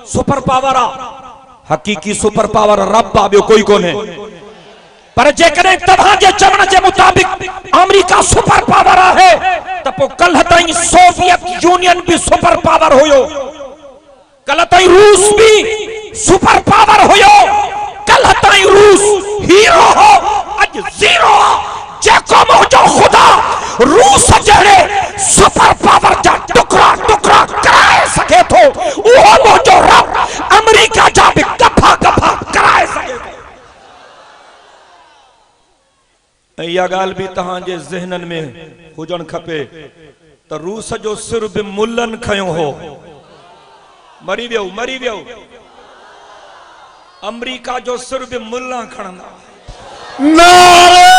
Super power आ, हकीकी super power रब आ, ॿियो कोई कोन्हे। पर जेकॾहिं तव्हां जे चवण जे मुताबिक़ अमेरिका सुपर पावर आहे त पोइ कल्ह ताईं सोवियत यूनियन भी सुपर पावर हुयो, कल्ह ताईं रूस भी सुपर पावर हुयो, कल्ह ताईं रूस हीरो हो, अज जीरो। जेको मुंहिंजो खुदा रूस जहिड़े सुपर पावर जा टुकड़ा टुकड़ा कराए सके थो, उहो मुंहिंजो रब अमेरिका जा भी गफा गफा कराए सके थो। इहा ॻाल्हि बि तव्हांजे ज़हननि में हुजणु खपे त रूस जो सिर बि मुल्लनि खयो हो, मरी वियो। अमेरिका जो सिर बि मुल्ला खणंदा। नारे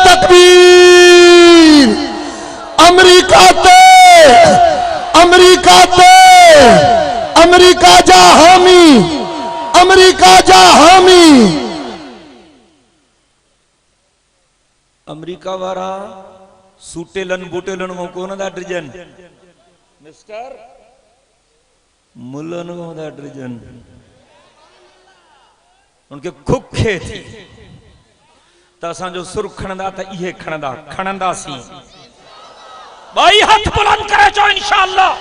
तकबीर। अमेरिका ते अमेरिका जा हामी। अमेरिका वारा सूटेलन बूटेलन को कोन दा ड्रिजन मिस्टर मुल्लन को दा ड्रिजन उनके खुखे थी त असां जो सुर खणंदा त इहे खणंदासीं। भाई हाथ बुलंद करे चो इंशाअल्लाह।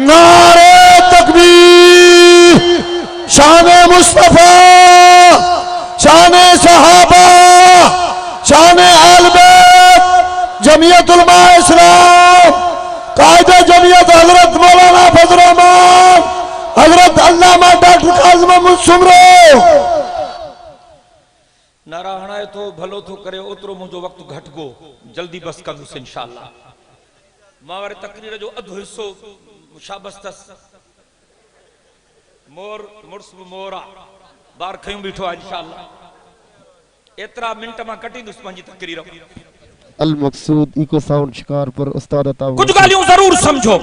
नारे तकबीर। शाने मुस्तफा, शाने सहाबा, शाने अहले बैत, जमीयत उलमा इस्लाम, कायदे जमीयत हजरत मौलाना फजल रहमान, हजरत अल्लामा डॉक्टर काज़िम अहमद सुमरो। नारा हणाए तो भलो तो करे ओतरो मुझो वक्त घट गो, जल्दी बस कंदुस इंशाअल्लाह। मां वारे तकरीर जो अधो हिस्सो शाबस तस मोर मुर्स मोरा बार खयूं बीठो आहे इंशाअल्लाह। एतरा मिनट मां कटी दुस पंजी तकरीर। अल मकसूद इको साउंड शिकारपुर उस्ताद अता कुछ गालियों जरूर समझो।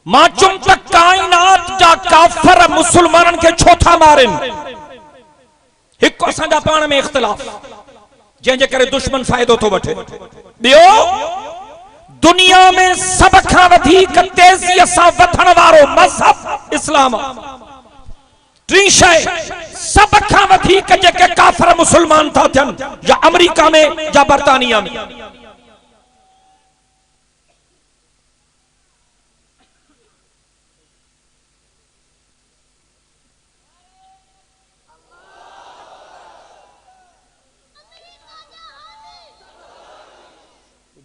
मां चुम तक कायनात जा काफर मुसलमानन के छोथा मारन, हिक असां जा पाण में इख्तिलाफ जे करे दुश्मन फायदो तो वठे। बियो दुनिया में सब खां वधीक तेजी सां वधण वारो मजहब इस्लाम। टी शय सब खां वधीक जेके काफर मुसलमान था थियन, या अमेरिका में या बर्तानिया में।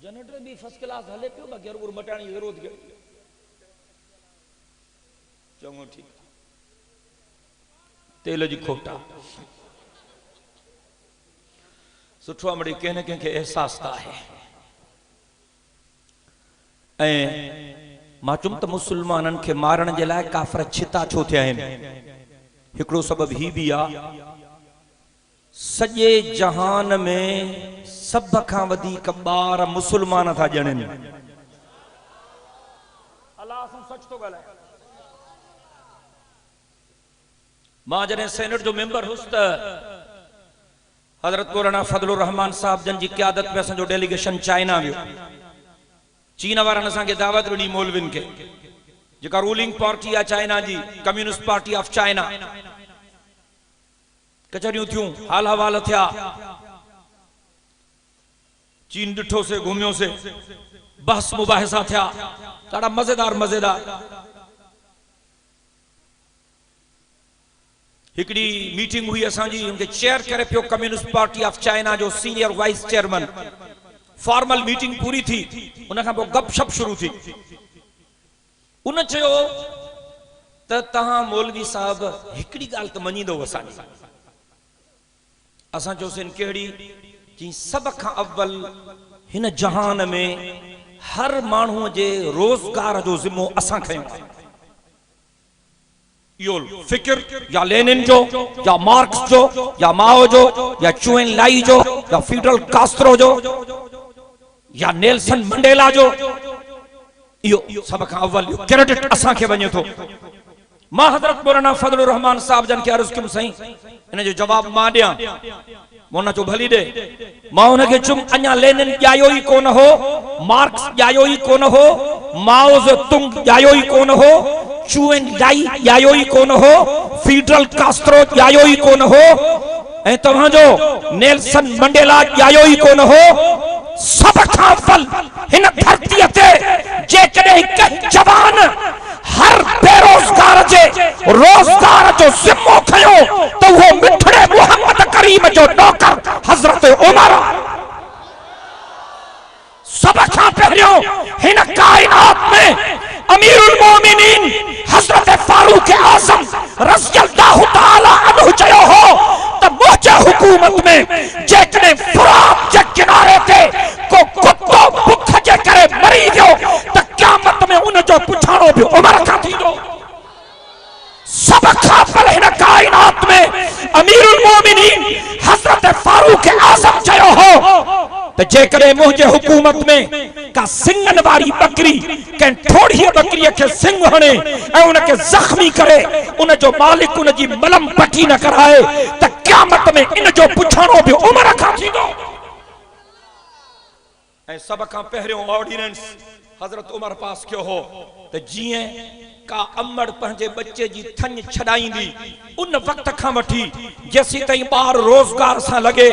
जनरेटर भी फर्स्ट क्लास हले पियो, बाकी और मटाणी जरूरत के चङो ठीक। तेल जी खोटा सुठो मड़ी कंहिं न कंहिंखे एहसास त आहे। ऐं मां चुम त मुसलमाननि खे मारण जे लाइ काफ़र छिता छो थिया आहिनि। हिकिड़ो सबबु ही बि आहे, सॼे जहान में सब खां वधीक ॿार मुसलमान था ॼणनि। अल्लाह सच थो ॻाल्हाए। मां जॾहिं सेनेट जो मेंबर हुस त हजरत मौलाना फजलुर रहमान साहब जन जी क़यादत में असांजो डेलीगेशन चाइना वियो। चीन वारनि असांखे दावत ॾिनी मौलविन खे, जेका रूलिंग पार्टी आहे चाइना जी, कम्युनिस्ट पार्टी ऑफ चाइना। कचहरियूं थियूं, हाल हवाल थिया, चीन ॾिठो से घुमियो से, बहस मुबाहिसा थिया, ॾाढा मज़ेदार। हिकड़ी मीटिंग हुई असांजी, उनके चेयर करे पियो कम्युनिस्ट पार्टी ऑफ चाइना जो senior vice chairman. Formal meeting पूरी थी, उन खां पोइ गपशप शुरू थी। उन चयो त तहां मौलवी साहब हिकड़ी ॻाल्हि त मञींदो असांजी। असां चयोसीं कहिड़ी? कि सब खां अव्वल हिन जहान में हर माण्हूअ जे रोजगार जो ज़िम्मो असां खयूं। इहो फिक्र या लेनिन जो, या मार्क्स जो, या माओ जो, या चुएन लाई जो, या फिडल कास्त्रो जो, या नेल्सन मंडेला जो, इहो सब खां अव्वल क्रेडिट असां खे वञे थो। मां हजरत मौलाना फजलुर रहमान साहब जन खे अर्ज़ कयुमि, साईं इन जो जवाब मां ॾियां? मोना चो भली दे। मां उनके चुम अञा लेनिन ॼायो ई कोन हो, मार्क्स ॼायो ई कोन हो, माओ तुंग ॼायो ई कोन हो, चूएन लाई ॼायो ई कोन हो, फिडल कास्ट्रो ॼायो ई कोन हो, ऐं तव्हांजो नेल्सन मंडेला ॼायो ई कोन हो। सब खां अव्वल हिन धरतीअ ते जेकॾहिं हिकु जवान हर बेरोजगार जे रोजगार जो ज़िम्मो खयो तो वो मिठड़े मोहम्मद करीम जो नौकर हजरत उमर। सब खां पहिरियों हिन कायनात में अमीरुल मोमिनीन हजरत फारूक आजम रज़ियल्लाहु ताला अन्हु चयो हो त मुझे हुकूमत में जेकॾहिं फुरात जे किनारे ते को कुत्तो बुख जे करे मरी वियो त क़यामत में उन जो पुछाणो भी उमर खां थींदो। सब खां पहले हिन कायनात में अमीरुल मोमिनीन हजरत फारूक आजम चयो हो त जेकॾहिं मुझे हुकूमत में का सिंगन वारी बकरी कंहिं थोड़ी बकरी के सिंग हणे ऐं उनके जख्मी करे उन जो मालिक उन जी मलम पटी न कराए त क़यामत में इन जो पुछाणो भी उमर खां थींदो। ऐं सब खां पहिरियों ऑर्डिनेंस हजरत उमर पास कयो हो त जीअं का अमड़ पंहिंजे बच्चे जी थन छडाईंदी उन वक्त खां वठी जेसी ताईं ॿार रोजगार सां लगे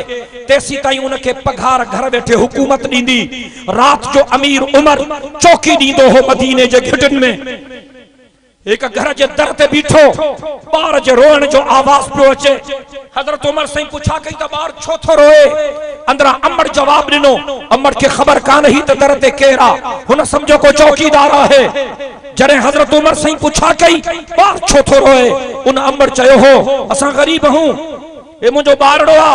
तेसी ताईं उनके पघार घर बैठे हुकूमत ॾींदी। रात जो अमीर उमर चौकी ॾींदो हो मदीने जे घिटन में। एक घर जे दर ते बीठो ॿार जे रोअण जो आवाज पियो अचे। हजरत उमर साईं पुछा कई त ॿार छो थो रोए? अंदरा अमड़ जवाब ॾिनो। अमड़ के खबर कान ही त दर ते केर आ, हुन समझो को चौकीदार आहे। जॾहिं हजरत उमर साईं पुछा कई ॿार छो थो रोए, उन अमड़ चयो हो असां गरीब हूं, ए मुंहिंजो ॿारड़ो आ,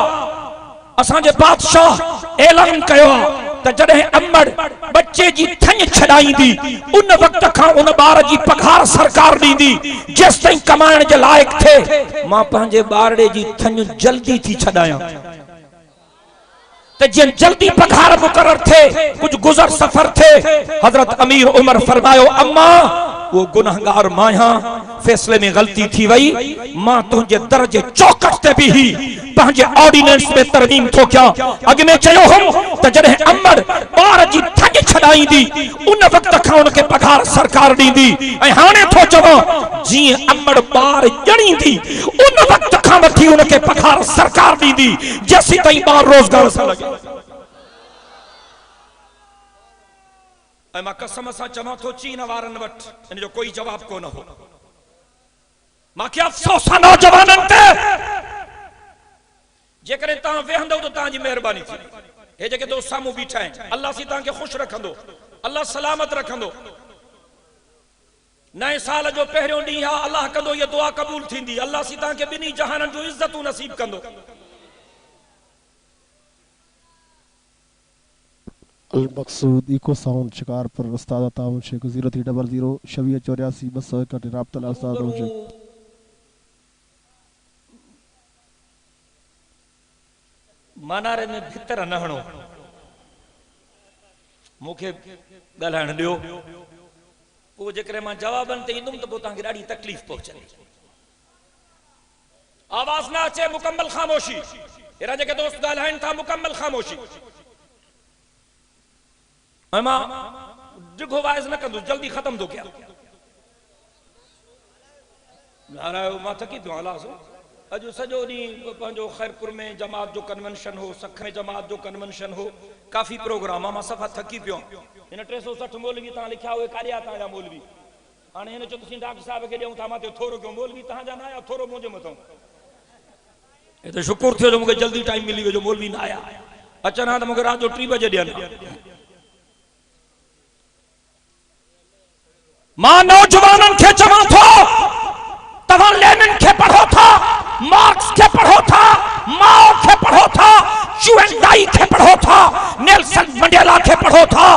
असांजे बादशाह ऐलान कयो आ त जॾहिं अमड़ बच्चे जी थन छडाईंदी उन वक्त खां उन ॿार जी पघार सरकार ॾींदी। जेस ताईं कमाइण जे लायक थे मां पंहिंजे ॿारड़े जी थन जल्दी थी छडायां त जीअं जल्दी पघार मुकर्रर थे, कुछ गुजर सफर थे। हजरत अमीर उमर फरमायो अम्मा वो गुनहगार माया फैसले में गलती थी वई, मां तुझे दर जे चौकट ते भी ही पंहिंजे ऑर्डिनेंस में तरमीम थो कयां। अॻ में चयो हो त जॾहिं अमड़ ॿार जी थन छडाईंदी उन वक्त खां उनके पघार सरकार ॾींदी, ऐं हाणे थो चवां जीअं अमड़ ॿार ॼणींदी उन वक्त खां वठी उनके पघार सरकार ॾींदी जेसी ताईं ॿार रोजगार सां लगे। ऐं मां कसम सां चवां थो चीन वारनि वटि इन जो कोई जवाब कोन हो। मां खे अफ़सोस आहे नौजवाननि ते, जेकॾहिं तव्हां वेहंदव त तव्हांजी महिरबानी थींदी। हे जेके दोस्त साम्हूं बीठा आहिनि, अल्लाह सी तव्हांखे ख़ुशि रखंदो, अल्लाह सलामत रखंदो। नए साल जो पहिरियों ॾींहुं आहे, अल्लाह कंदो इहा दुआ क़बूल थींदी, अल्लाह सी तव्हांखे ॿिन्ही जहाननि जूं इज़तूं नसीब कंदो। अल मकसूद इको साउंड शिकारपुर उस्ताद ताउन शेख 0300 2684 261 राब्ता उस्ताद शेख। मनारे में भीतर न हणो, मूंखे ॻाल्हाइण ॾियो, पोइ जेकॾहिं मां जवाबनि ते ईंदुमि त पोइ तव्हांखे ॾाढी तकलीफ़ पहुचंदी। आवाज़ न अचे, मुकम्मल ख़ामोशी। अहिड़ा जेके दोस्त ॻाल्हाइनि था मुकम्मल ख़ामोशी। ऐं मां डिघो वाइज़ न कंदुसि, जल्दी ख़तम थो कयां। मां थकी पियो हलां। अॼु सॼो ॾींहुं पंहिंजो ख़ैरपुर में जमात जो कन्वेंशन हो, सख में जमात जो कन्वेंशन हो, काफ़ी प्रोग्राम। मां सफ़ा थकी पियो। हिन 360 मौलवी तव्हां लिखिया हुए, कारिया तव्हांजा मौलवी। हाणे हिन चयो तुसीं डॉक्टर साहिब खे ॾियूं था, मां थोरो कयो। मौलवी तव्हांजा न आया, थोरो मुंहिंजे मथां। हे त शुकुर थियो जो मूंखे जल्दी टाइम मिली वियो, जो मौलवी न आया। अचनि हा त मूंखे राति जो 3 बजे ॾियनि। मां नौजवाननि खे चवां थो, तव्हां लेनिन खे पढ़ो था, मार्क्स के पढ़ो था, माओ के पढ़ो था, चुएंडाई के पढ़ो था, नेल्सन मंडेला के पढ़ो था,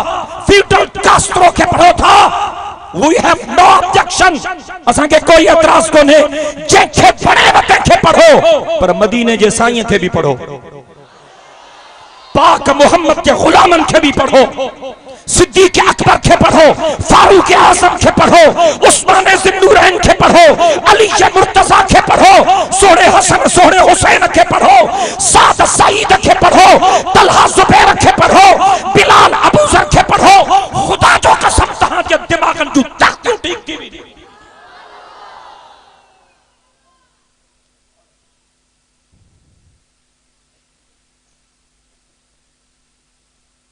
फिडल कास्ट्रो के पढ़ो था। We have no objection, असां के कोई एतराज कोन्हे। जंहिंखे पढ़े वते खे पढ़ो, पर मदीने जे साईं खे भी पढ़ो, पाक मोहम्मद के गुलामन के भी पढ़ो, सिद्दीक़ अकबर के पढ़ो, फारूक आजम के पढ़ो, उस्मान ज़िन्नूरैन के पढ़ो, अली मुर्तजा के पढ़ो, सोने हसन सोने हुसैन के पढ़ो, साद सईद के पढ़ो, तलहा जुबैर के पढ़ो, बिलाल अबू ज़र के पढ़ो। खुदा जो कसम तहां जे दिमागन जो ताकतूं ठीक थी वेंदी।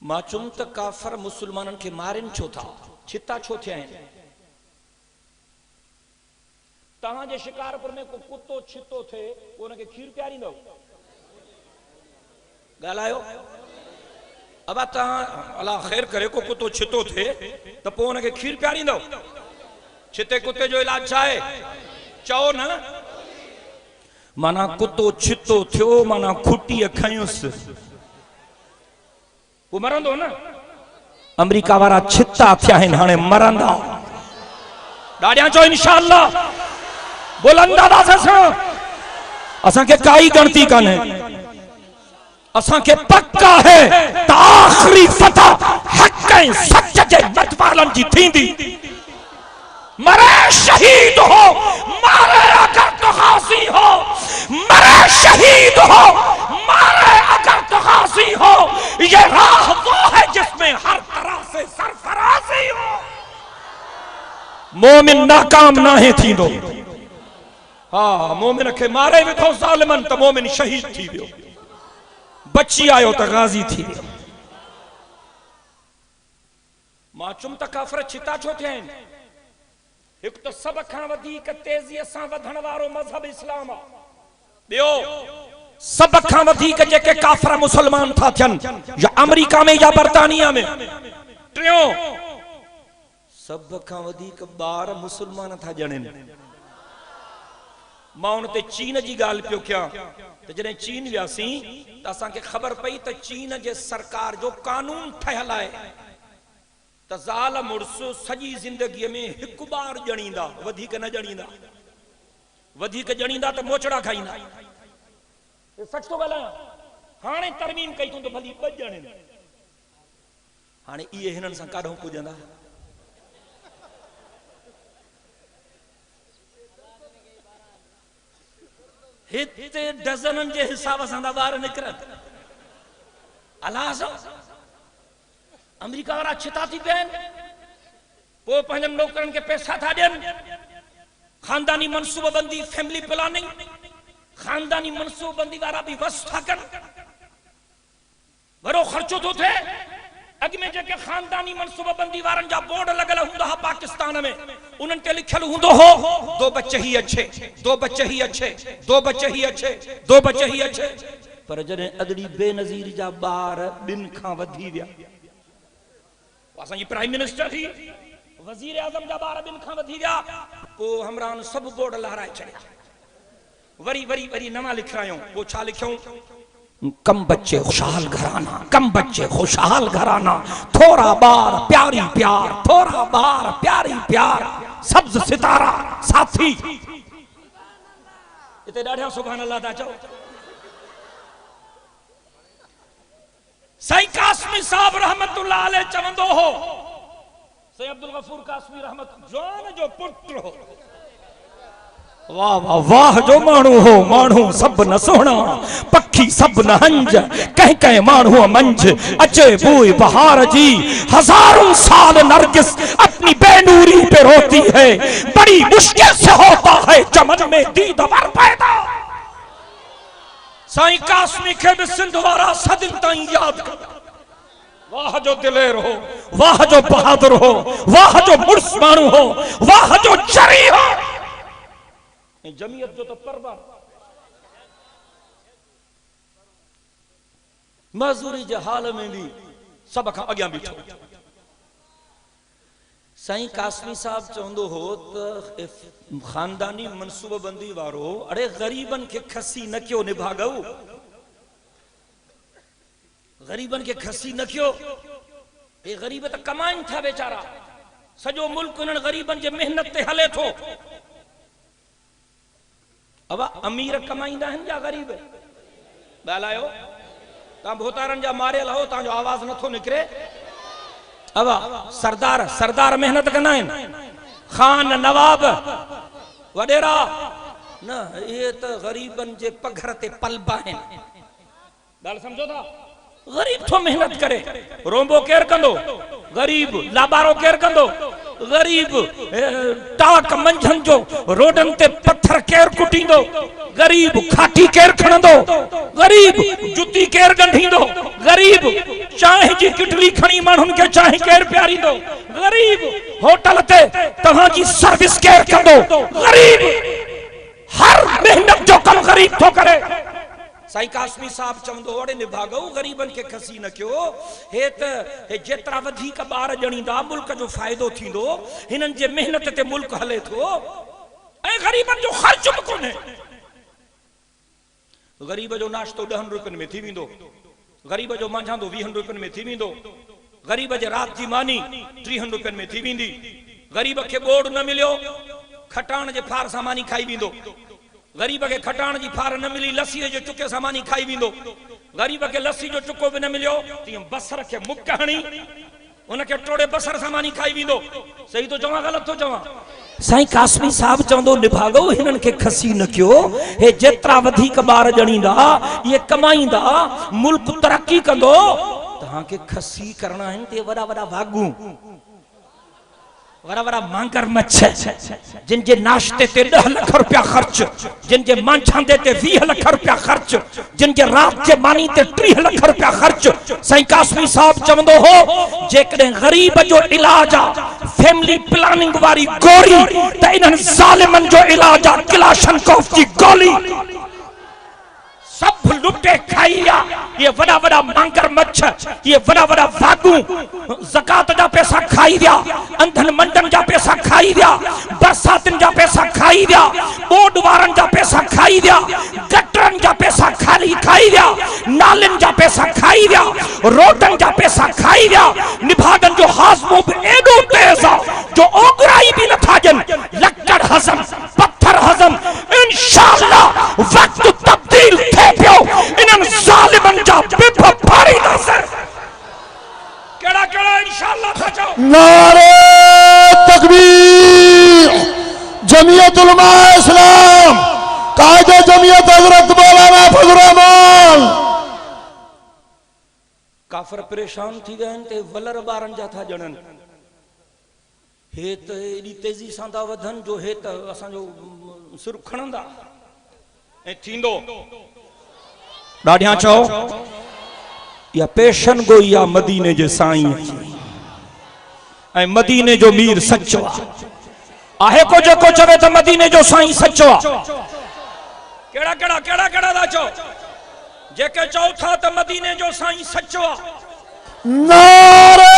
मां चुम त काफर मुसलमानन के मारिन छो था, छिता छो थिया आहिनि। तहां जे शिकारपुर में को कुत्तो छितो थे, उनके खीर पियारींदो? ॻाल्हायो। अब तहां अल्लाह खैर करे को कुत्तो छितो थे त पोइ उनके खीर पियारींदो? छिते कुत्ते जो इलाज छा आहे? चओ न। माना कुत्तो छितो थियो, माना खुटी खयुसि, वो मरंदो न। अमेरिका वारा छिता थिया आहिनि, हाणे मरंदा। ॾाढियां चओ इंशाअल्लाह, बुलंद आवाज़ सां। असांखे काई गणती कान्हे, असांखे पक्का है त आखिरी फतह हक़ ऐं सच जे मतवालनि जी थींदी। मरे शहीद हो, मारे अगर तो गाज़ी हो, मरे शहीद हो, मारे अगर तो गाज़ी हो। ये राह वो है जिसमें हर तरह से सरफराजी हो। मोमिन नाकाम ना है थींदो। हाँ, मोमिन के मारे विधो ज़ालिमन त मोमिन शहीद थी वियो, बची आयो त गाज़ी थी वियो। मां चुम त काफ़िर छिता छो थिया आहिनि? एक तो सब खां वधीक तेज़ीअ सां वधण वारो मज़हब इस्लाम आहे। ॿियो, सब खां वधीक जेके काफ़िर मुसलमान था थियनि, या अमेरिका में या बर्तानिया में। टियों, सब खां वधीक ॿार मुसलमान था ॼणनि। मां उन ते चीन जी ॻाल्हि पियो कयां त जॾहिं चीन वियासीं त असांखे ख़बर पई त चीन जे सरकार जो कानून ठहियल आहे त ज़ाल मुड़ुस सॼी ज़िंदगीअ में हिकु बार ॼणींदा, वधीक न ॼणींदा। वधीक ॼणींदा त मोचड़ा खाईंदा। सच थो ॻाल्हायां। हाणे तरमीम कई तूं त भली ॿ ॼणनि। हाणे इहे हिननि सां काॾों पुॼंदा? हिते डज़ननि जे हिसाब सां था ॿार निकिरनि। अलाह अमेरिका वारा छिता थी पिया आहिनि, पोइ पंहिंजनि नौकरनि खे पैसा था ॾियनि। खानदानी मनसूबबंदी, फैमिली प्लानिंग, खानदानी मनसूबबंदी वारा भी वस था कनि। वॾो ख़र्चो थो थिए। अॻु में जेके खानदानी मनसूबबंदी वारनि जा बोर्ड लॻल हूंदा हुआ पाकिस्तान में, उन्हनि ते लिखियल हूंदो हो, दो बच्चे ही अच्छे, दो बच्चे ही अच्छे, दो बच्चे ही अच्छे, दो बच्चे ही अच्छे। पर जॾहिं अदड़ी बेनज़ीर जा ॿार ॿिनि खां वधी विया, असांजी प्राइम मिनिस्टर थी, वज़ीर आज़म जा ॿार ॿिनि खां वधी विया, पोइ हमरान सभु बोर्ड लहराए छॾिया। वरी वरी वरी नवां लिखायूं। पोइ छा लिखियूं? कम बच्चे खुशहाल घराना, कम बच्चे खुशहाल घराना, थोड़ा बार प्यारी प्यार, थोड़ा बार प्यारी प्यार, सब्ज सितारा साथी। इते ॾाढा सुभान अल्लाह था चओ। साईं कासमी साहब रहमतुल्लाह अलैह चवंदो हो, साईं अब्दुल गफूर कासमी रहमत जान जो पुत्र हो। वाह वाह वाह जो माण्हू हो, माण्हू सब न सोहणा, पखी सब न हंज, कह कह माण्हू मंझ, अचे बूए बहार जी, हजारों साल नरगिस अपनी बेनूरी पे रोती है, बड़ी मुश्किल से होता है चमन में दीदार पैदा। साईं कासमी के भी सिंध वारा सदिन ताईं याद कर। वाह जो दिलेर हो, वाह जो बहादुर हो, वाह जो मुर्स माण्हू हो, वाह जो जरी हो। जमीयत जो तो परवान मजदूरी जे हाल में भी सब खां अॻियां बीठो। साईं कासमी साहब चवंदो हो त खानदानी मनसूबबंदी वारो, अरे गरीबन के खसी न क्यों निभागो, गरीबन के खसी न क्यों। ये गरीब त कमाइन था बेचारा, सजो मुल्क उन्हनि गरीबन जे मेहनत ते हले थो। अब अमीर कमाईंदा आहिनि या गरीब? ॻाल्हायो। तव्हां भोतारनि जा मारियल हो, तव्हांजो आवाज़ नथो निकिरे। अब सरदार सरदार मेहनत कंदा आहिनि, खान नवाब वडेरा न, ये तो गरीबन जे पघर ते पलबा आहिनि। ॻाल्हि समझो था, गरीब तो मेहनत करे, रोंबो केर कंदो, गरीब लाबारो केर कंदो, गरीब टाक मंझंदि जो रोडन ते पत्थर केर कुटींदो, गरीब खाटी केर खणंदो, गरीब जुती केर गंढींदो, गरीब चांहि जी किटली खणी माण्हुनि खे चांहि केर पियारींदो, गरीब होटल ते तव्हां जी सर्विस केर कंदो, गरीब हर मेहनत जो कम गरीब थो करे। साईं कासमी साहब चवंदो ओड़े निभागो गरीबन के खसी न कयो, हे त जेतरा वधीक ॿार ॼणींदा मुल्क जो फ़ाइदो थींदो, हिननि जे मेहनत ते मुल्क हले थो, ऐं गरीबन जो ख़र्च बि कोन्हे। गरीब जो नाश्तो 10 रुपयनि में थी वेंदो, गरीब जो मंझंदो 20 रुपयनि में थी वेंदो, गरीब जे रात जी मानी 30 रुपयनि में थी वेंदी, गरीब खे बोर्ड न मिलियो खटाण जे फार सां मानी खाई वेंदो, गरीब के खटाण जी फार न मिली लस्सी जो चुके सामानी खाई वेंदो, गरीब के लस्सी जो चुको भी न मिलियो तीअं बसर के मुक हणी उनके टोड़े बसर सामानी खाई वेंदो। सही तो चवां गलत तो चवां? साईं कासमी साहब चवंदो निभागो हिननि खे खसी न कयो, हे जेतरा वधीक ॿार ॼणींदा ये कमाईंदा मुल्क तरक्की कंदो, तव्हांखे खसी करणा आहिनि ते वॾा वॾा वागू, वड़ा वड़ा मांगर मच्छ, जिन जे नाश्ते ते 10 लाख रुपया खर्च, जिन जे मांझांदे ते 20 लाख रुपया खर्च, जिन जे रात जे मानी ते 30 लाख रुपया खर्च। साईं कासमी साहब चवंदो हो जेकॾहिं गरीब जो इलाज आ फैमिली प्लानिंग वारी गोरी, त इन्हनि ज़ालिमनि जो इलाज आ किलाशनकोफ जी गोली। सब लुटे खाइया, ये वड़ा वड़ा मांगर मच्छ, ये वड़ा वड़ा वागू ज़कात जा पैसा खाई दिया, अंधन मंडन जा पैसा खाई दिया, बरसातन जा पैसा खाई दिया, बोर्ड वारन जा पैसा खाई दिया, गटरन जा पैसा खाई दिया, नालन जा पैसा खाई दिया, रोडन जा पैसा खाई दिया। निभागन जो हाज़मो भी एडो तेज आ जो ओगराई भी न थाजन, लक्कड़ हजम पत्थर हजम, इंशाअल्लाह वक्त तब्दील थे पियो, इन्हनि ज़ालिमनि जा बिभ फाड़ी नज़र केड़ा केड़ा इंशाअल्लाह था चओ। नारे तकबीर, जमीयत उलमा इस्लाम, कायदे जमीयत हजरत मौलाना फजल रहमान। काफिर परेशान थी गए ते वलर ॿारनि जा था ॼणनि, हे त एॾी तेज़ी सां था वधनि जो हे त असांजो सिर खणंदा ऐं थींदो। ॾाढियां चओ या पेशन गोई आ मदीने जे साईं जी, ऐं मदीने जो मीर सच्चो आहे को जेको चवे त मदीने जो साईं सच्चो आ। केड़ा केड़ा केड़ा केड़ा था चओ जेके चओ था त मदीने जो साईं सच्चो आ? नारे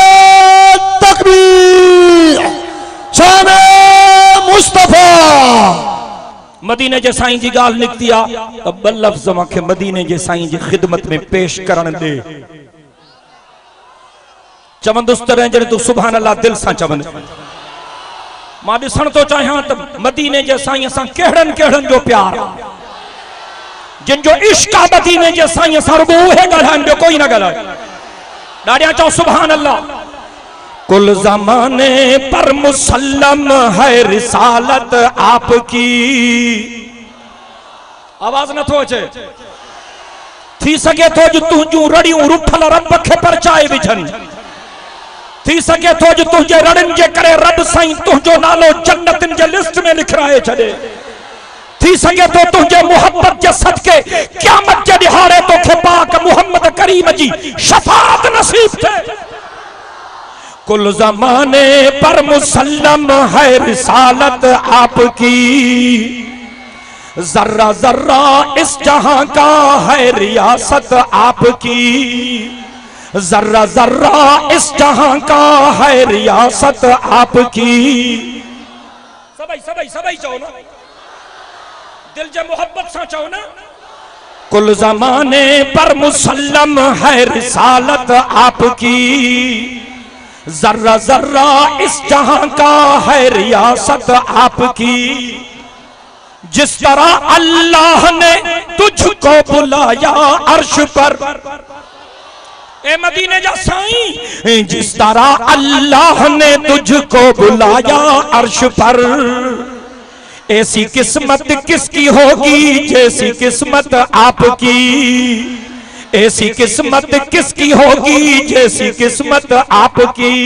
तकबीर, शाने मुस्तफा। मदीने जे साईं जी गाल निकती आ त ब लफ्ज़ मूंखे मदीने जे साईं जी खिदमत में पेश करण दे। चवंदुसि त जॾहिं तूं सुभान अल्लाह दिल सां चवंद, मां ॾिसण थो चाहियां त मदीने जे साईं सां कहिड़नि कहिड़नि जो प्यार आ, जिन जो इश्क आ मदीने जे साईं सां रुगो उहे ॻाल्हाइनि, ॿियो कोई न ॻाल्हाए। ॾाढियां चओ सुभान अल्लाह। कुल ज़माने पर मुसल्लम है रिसालत आपकी। आवाज न थो अचे, थी सके थो जो तुंहिंजूं रड़ियूं रुठल रब खे परचाए विझनि, थी सके थो जो तुंहिंजे रड़ियुनि जे करे रब साईं तुंहिंजो नालो जन्नतनि जे लिस्ट में लिखाए छॾे, थी सके तो तुझे मोहब्बत जे सदके क़यामत जे ॾिहाड़े तोखे पाक मुहम्मद करीम जी शफाअत नसीब थे। कुल ज़माने पर मुसल्लम है रिसालत आपकी, जर्रा जर्रा इस जहां का है रियासत आपकी, जर्रा जर्रा इस जहां का है रियासत आपकी। सबई सबई सबई चो ना, दिल जे मोहब्बत सा चो ना। कुल ज़माने पर मुसल्लम है रिसालत आपकी, जर्रा जर्रा इस जहां का है रियासत आपकी। जिस तरह अल्लाह ने तुझको बुलाया अर्श पर, ए मदीने जा साईं, जिस तरह अल्लाह ने तुझको बुलाया अर्श पर, ऐसी किस्मत किसकी होगी जैसी किस्मत आपकी। ऐसी किस्मत किसकी होगी जैसी किस्मत आपकी।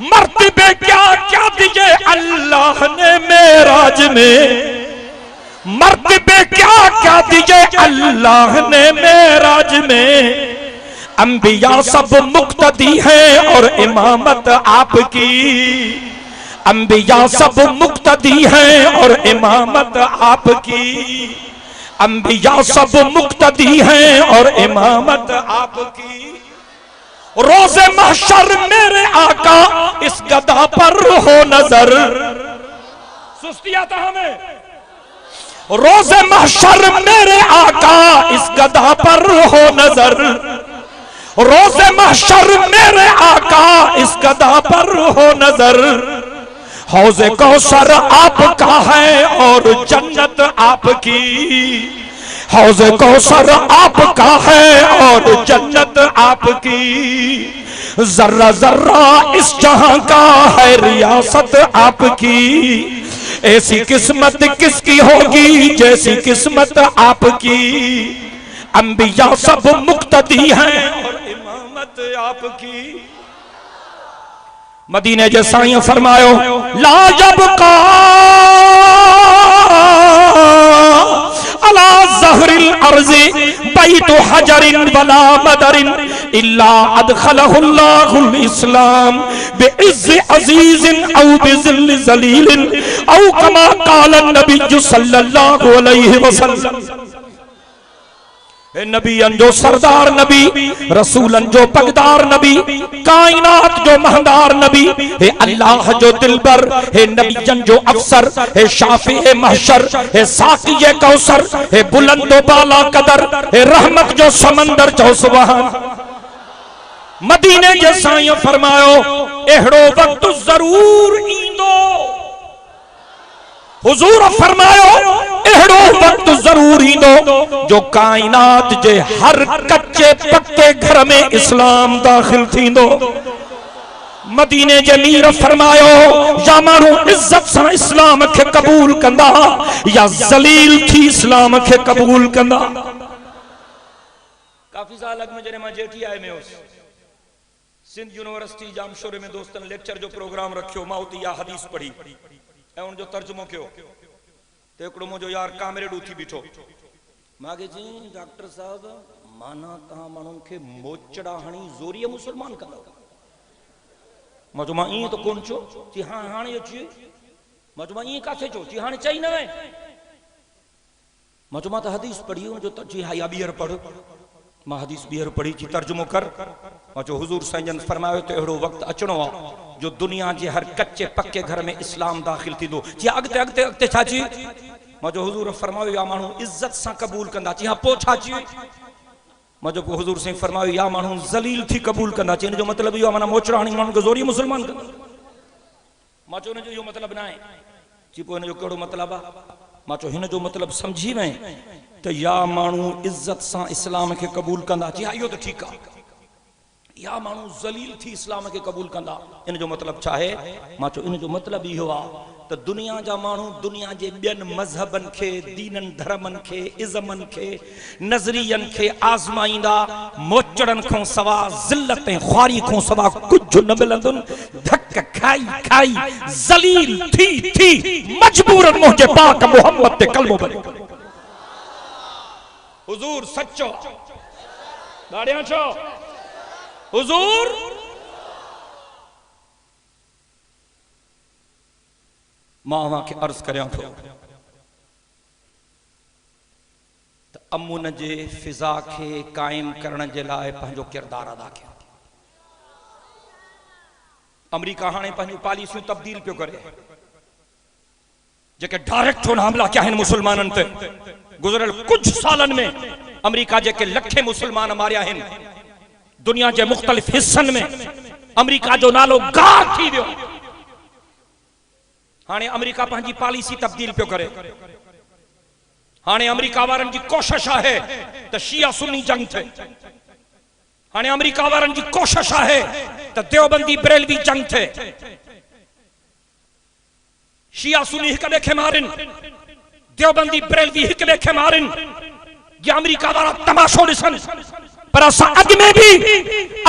मर्तबे क्या क्या दिए अल्लाह ने मेराज में, मर्तबे क्या क्या दिए अल्लाह ने मेराज में। अंबिया सब मुक्तदी है और इमामत आपकी। अंबिया सब मुक्तदी है और इमामत आपकी। अंबिया सब मुक्तदी है और इमामत आपकी। रोज़े महशर मेरे आका इस गदा पर हो नजर। सुस्ती आता हमें। रोज़े महशर मेरे आका इस गदा पर हो नजर। रोज़े महशर मेरे आका इस गदा पर हो नजर। हौज़े कौसर आपका है और जन्नत आपकी। हौज़े कौसर आपका है और जन्नत आपकी। जर्रा जर्रा इस जहां का है रियासत आपकी। ऐसी किस्मत किसकी होगी जैसी किस्मत आपकी। अंबिया सब मुक्तदी हैं और इमामत आपकी। मदीने जे साईं फरमायो, लाजब का अला ज़हरिल अर्ज़ि बैतु हजरिन वला मदरिन इल्ला अदखलहुल्लाहुल इस्लाम बिइज़्ज़ि अज़ीज़िन औ बिज़िल्लि ज़लीलिन औ कमा क़ाल नबी सल्लल्लाहु अलैहि वसल्लम। नबीयन जो सरदार नबी, रसूलन जो पगदार नबी, कायनात जो महदार नबी, हे अल्लाह जो दिलबर, हे नबीयन जो अफसर, हे शाफी हे महशर, हे साकी ये कौसर, हे बुलंदो बाला कदर, हे रहमत जो समंदर जो सुबहान। मदीने जे साईं फरमायो, एहड़ो वक्त जरूर ईंदो। हुजूर फरमायो, एहड़ो वक्त जरूर ईंदो जो कायनात जे हर कच्चे पक्के घर में इस्लाम दाखिल थींदो। मदीने जे मीर फरमायो, या माण्हू इज्जत सां इस्लाम खे कबूल कंदा या ज़लील थी इस्लाम खे कबूल कंदा। काफ़ी साल अॻु में जॾहिं मां JTI में हुयुसि, सिंध यूनिवर्सिटी जामशोरे में दोस्तनि लेक्चर जो प्रोग्राम रखियो, मां उते इहा हदीस पढ़ी ऐं उनजो तर्जुमो कयो। तो हिकिड़ो मुंहिंजो यार कामरेड उथी बीठो, मांखे चई, डॉक्टर साहब माना तव्हां माण्हुनि खे मोचड़ा हणी ज़ोरीअ मुसलमान कंदव? मां चयो, मां ईअं त कोन चयो। चई, हाँ हाणे अची। मां चयो, मां ईअं काथे चयो? चई, हाणे चई न वए। मां चयो, मां त हदीस पढ़ी हुनजो। चई, हा या ॿीहर पढ़। मां हदीस ॿीहर पढ़ी, चई तर्जुमो कर। मां चयो, हुजूर साईं जन फरमायो त अहिड़ो वक़्तु अचणो आहे जो दुनिया जे हर कच्चे पक्के घर में इस्लाम दाखिल थींदो। चई, अॻिते अॻिते अॻिते छा चई? मां चयो, हुजूर फरमायो या माण्हू इज़त सां क़बूल कंदा। चई, हा पोइ छा चई? मां चयो, पोइ हुजूर साईं फरमायो या माण्हू ज़लील थी क़बूल कंदा। चई, इन जो मतिलबु इहो आहे माना मोचड़ा हणी माण्हुनि खे ज़ोरी मुसलमान कंदा। मां चयो, हिन जो इहो मतिलबु न आहे। चई, पोइ हिन जो कहिड़ो मतिलबु आहे? मां चयो, हिन जो मतिलबु सम्झी वएं त या माण्हू इज़त सां इस्लाम खे क़बूल कंदा। चई, हा इहो त ठीकु आहे। या माण्हू ज़लील थी इस्लाम खे क़बूल कंदा। इन जो मतिलबु छा आहे? मां चयो, इन जो मतिलबु इहो आहे त दुनिया जा माण्हू दुनिया जे ॿियनि मज़हबनि खे, दीननि धर्मनि खे, इज़मनि खे, नज़रियनि खे आज़माईंदा। मोचड़नि खां सवा, ज़िल्लत ऐं ख़्वारी खां सवा कुझु न मिलंदुनि। धक खाई खाई ज़लील थी मजबूरन मुंहिंजे पाक मोहम्मद ते कलमो भरे। हुजूर सचो दाड़ियां छो? हुजूर मां अव्हांखे अर्ज़ करियां थो त अमुन जे फिज़ा खे क़ाइम करण जे लाइ पंहिंजो किरदारु अदा कयो। अमेरिका हाणे पंहिंजूं पॉलिसियूं तब्दील पियो करे, जेके डायरेक्ट हमला कया आहिनि मुसलमाननि ते। गुज़रियल कुछ सालन में अमेरिका जेके लखे मुसलमान मारिया आहिनि दुनिया के मुख्तलिफ हिस्सनि में, अमेरिका जो नालो गार थी वियो। हाणे अमेरिका पंहिंजी पॉलिसी तब्दील पियो करे। हाणे अमेरिका वारनि जी कोशिश आहे त शिया सुन्नी जंग थे। हाणे अमेरिका वारनि जी कोशिश है तो देवबंदी बरेलवी जंग थे, शिया सुन्नी हिक ॿिए खे मारिन, देवबंदी बरेलवी हिक ॿिए खे मारिन, ये अमेरिका वारा तमाशो ॾिसन। पर असां अॻु में भी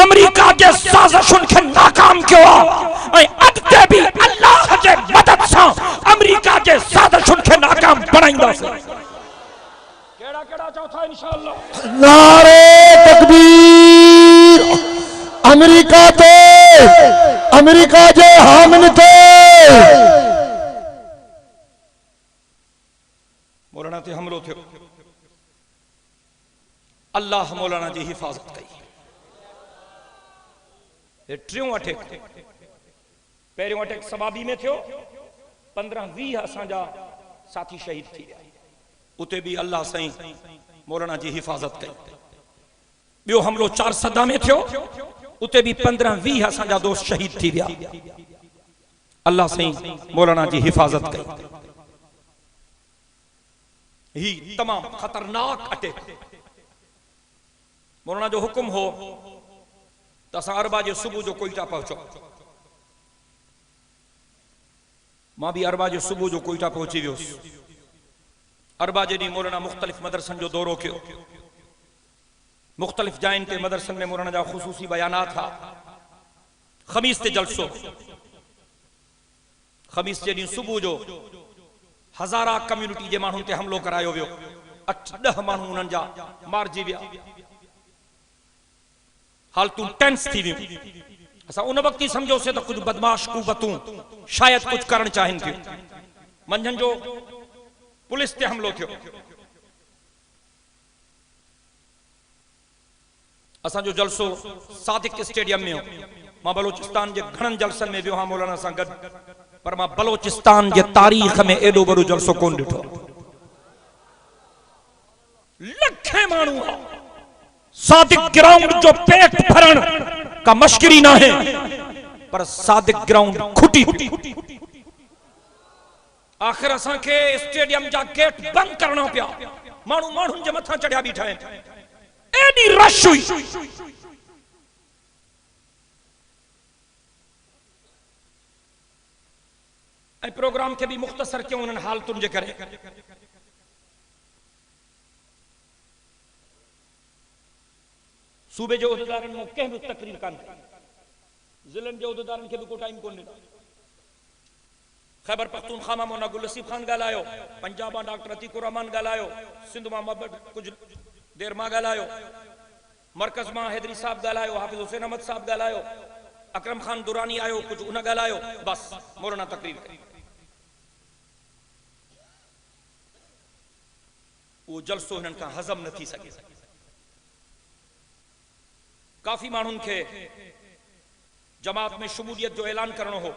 अमेरिका जे साज़िशुनि खे नाकाम कयो आहे ऐं अॻिते भी अल्लाह जे मदद सां अमेरिका जे साज़िशुनि खे नाकाम बनाईंदासीं। केड़ा केड़ा चओ था इंशाअल्लाह। नारे तकबीर। अमेरिका जे हामिल थे मौलाना ते हमलो थियो, अल्लाह मौलाना जी हिफाजत कई। ये टियों अटैक, पहिरियों अटैक सबाबी में थियो, 15-20 असांजा साथी शहीद थी विया, उते भी अल्लाह साईं मौलाना जी हिफाजत कई। ॿियो हमलो 4 सदा में थियो, उते भी 15-20 असांजा दोस्त शहीद थी विया, अल्लाह साईं मौलाना जी हिफाजत कई। ही तमाम खतरनाक अटैक। मौलाना जो हुक्म हो तो असां अरबा जे सुबह जो कोयटा पहुचो, मां भी अरबा जे सुबह जो कोयटा पहुची वियोसि। अरबा जे ॾींहुं मौलाना मुख़्तलिफ़ मदरसनि जो दौरो कयो, मुख़्तलिफ़ जाइन ते मदरसनि में मौलाना जा ख़ुसूसी बयानात था। ख़मीस ते जलसो, ख़मीस जे ॾींहुं सुबह जो हज़ारा कम्युनिटी जे माण्हुनि ते हमलो करायो वियो, 8-10 माण्हू उन्हनि जा मारिजी विया, हालतूं टेंस थी वियूं। असां उन वक़्त ही समझोसीं तो कुछ बदमाश कुवतूं शायद कुछ करण चाहिन थियूं। मंझंदि जो पुलिस ते हमलो थियो, असांजो जलसो सादिक स्टेडियम में हो। मां बलोचिस्तान जे घणनि जलसनि में वियो हां मौलाना सां गॾु, पर मां बलोचिस्तान जे तारीख़ में एडो बड़ो जलसो कोन ॾिठो। लखे माण्हू सादिक ग्राउंड जो पेट भरण का मश्किरी ना है, पर सादिक ग्राउंड खुटी। आखिर असां के स्टेडियम जा गेट बंद करना पिया, माण्हू माण्हुनि जे मथां चढ़िया बीठा आहिनि, एडी रश हुई। ऐं प्रोग्राम के भी मुख्तसर क्यों उन्हनि हालतुनि जे करे। सूबे जो उहदेदारनि में कंहिं भी तकरीर कान कई, ज़िलनि जे उहदेदारनि खे भी को टाइम कोन ॾिनो। खैबर पख्तूनख्वा मां मौलाना गुल लसीफ खान ॻाल्हायो, पंजाब मां डॉक्टर अतीकुर रहमान ॻाल्हायो, सिंध मां कुछ देर मां ॻाल्हायो, मरकज़ मां हैदरी साहब ॻाल्हायो, हाफ़िज़ हुसैन अहमद साहब ॻाल्हायो, अकरम खान दुरानी आयो, कुछ उन ॻाल्हायो, बस मौलाना तकरीर कई। वो जलसो हिननि खां हज़म न थी सके। काफ़ी माण्हुनि खे जमात में शमूलियत जो ऐलान करणो हो।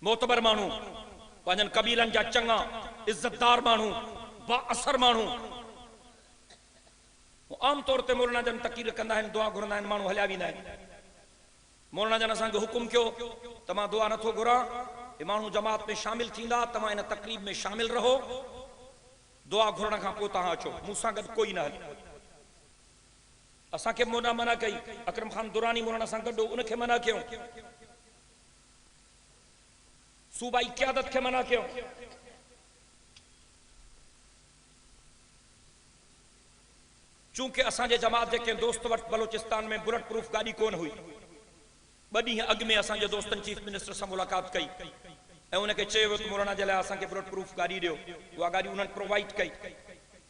मोतबर माण्हू, पंहिंजनि कबीलनि जा चङा इज़तदार माण्हू, बाअसर माण्हू, आम तौर ते मौलाना जन तकरीर कंदा आहिनि, दुआ घुरंदा आहिनि, माण्हू हलिया वेंदा आहिनि। मौलाना जन असांखे हुकुम कयो त मां दुआ नथो घुरां, हे माण्हू जमात में शामिल थींदा, तव्हां इन तकरीब में शामिल रहो, दुआ घुरण खां पोइ तव्हां अचो, मूंसां गॾु कोई न हले। असांखे मौलाना मना कई, अकरम खान दुरानी मौलाना सां गॾु उनखे मना कयो, सूबाई क़यादत खे मना कयो। चूंकि असांजे जमात जे कंहिं दोस्त वटि बलोचिस्तान में बुलेट प्रूफ गाड़ी कोन हुई, 2 ॾींहं अॻु में असांजे दोस्तनि चीफ मिनिस्टर सां मुलाक़ात कई ऐं उनखे चयो वियो त मौलाना जे लाइ असांखे बुलेट प्रूफ गाड़ी ॾियो। उहा गाड़ी उन्हनि प्रोवाइड कई।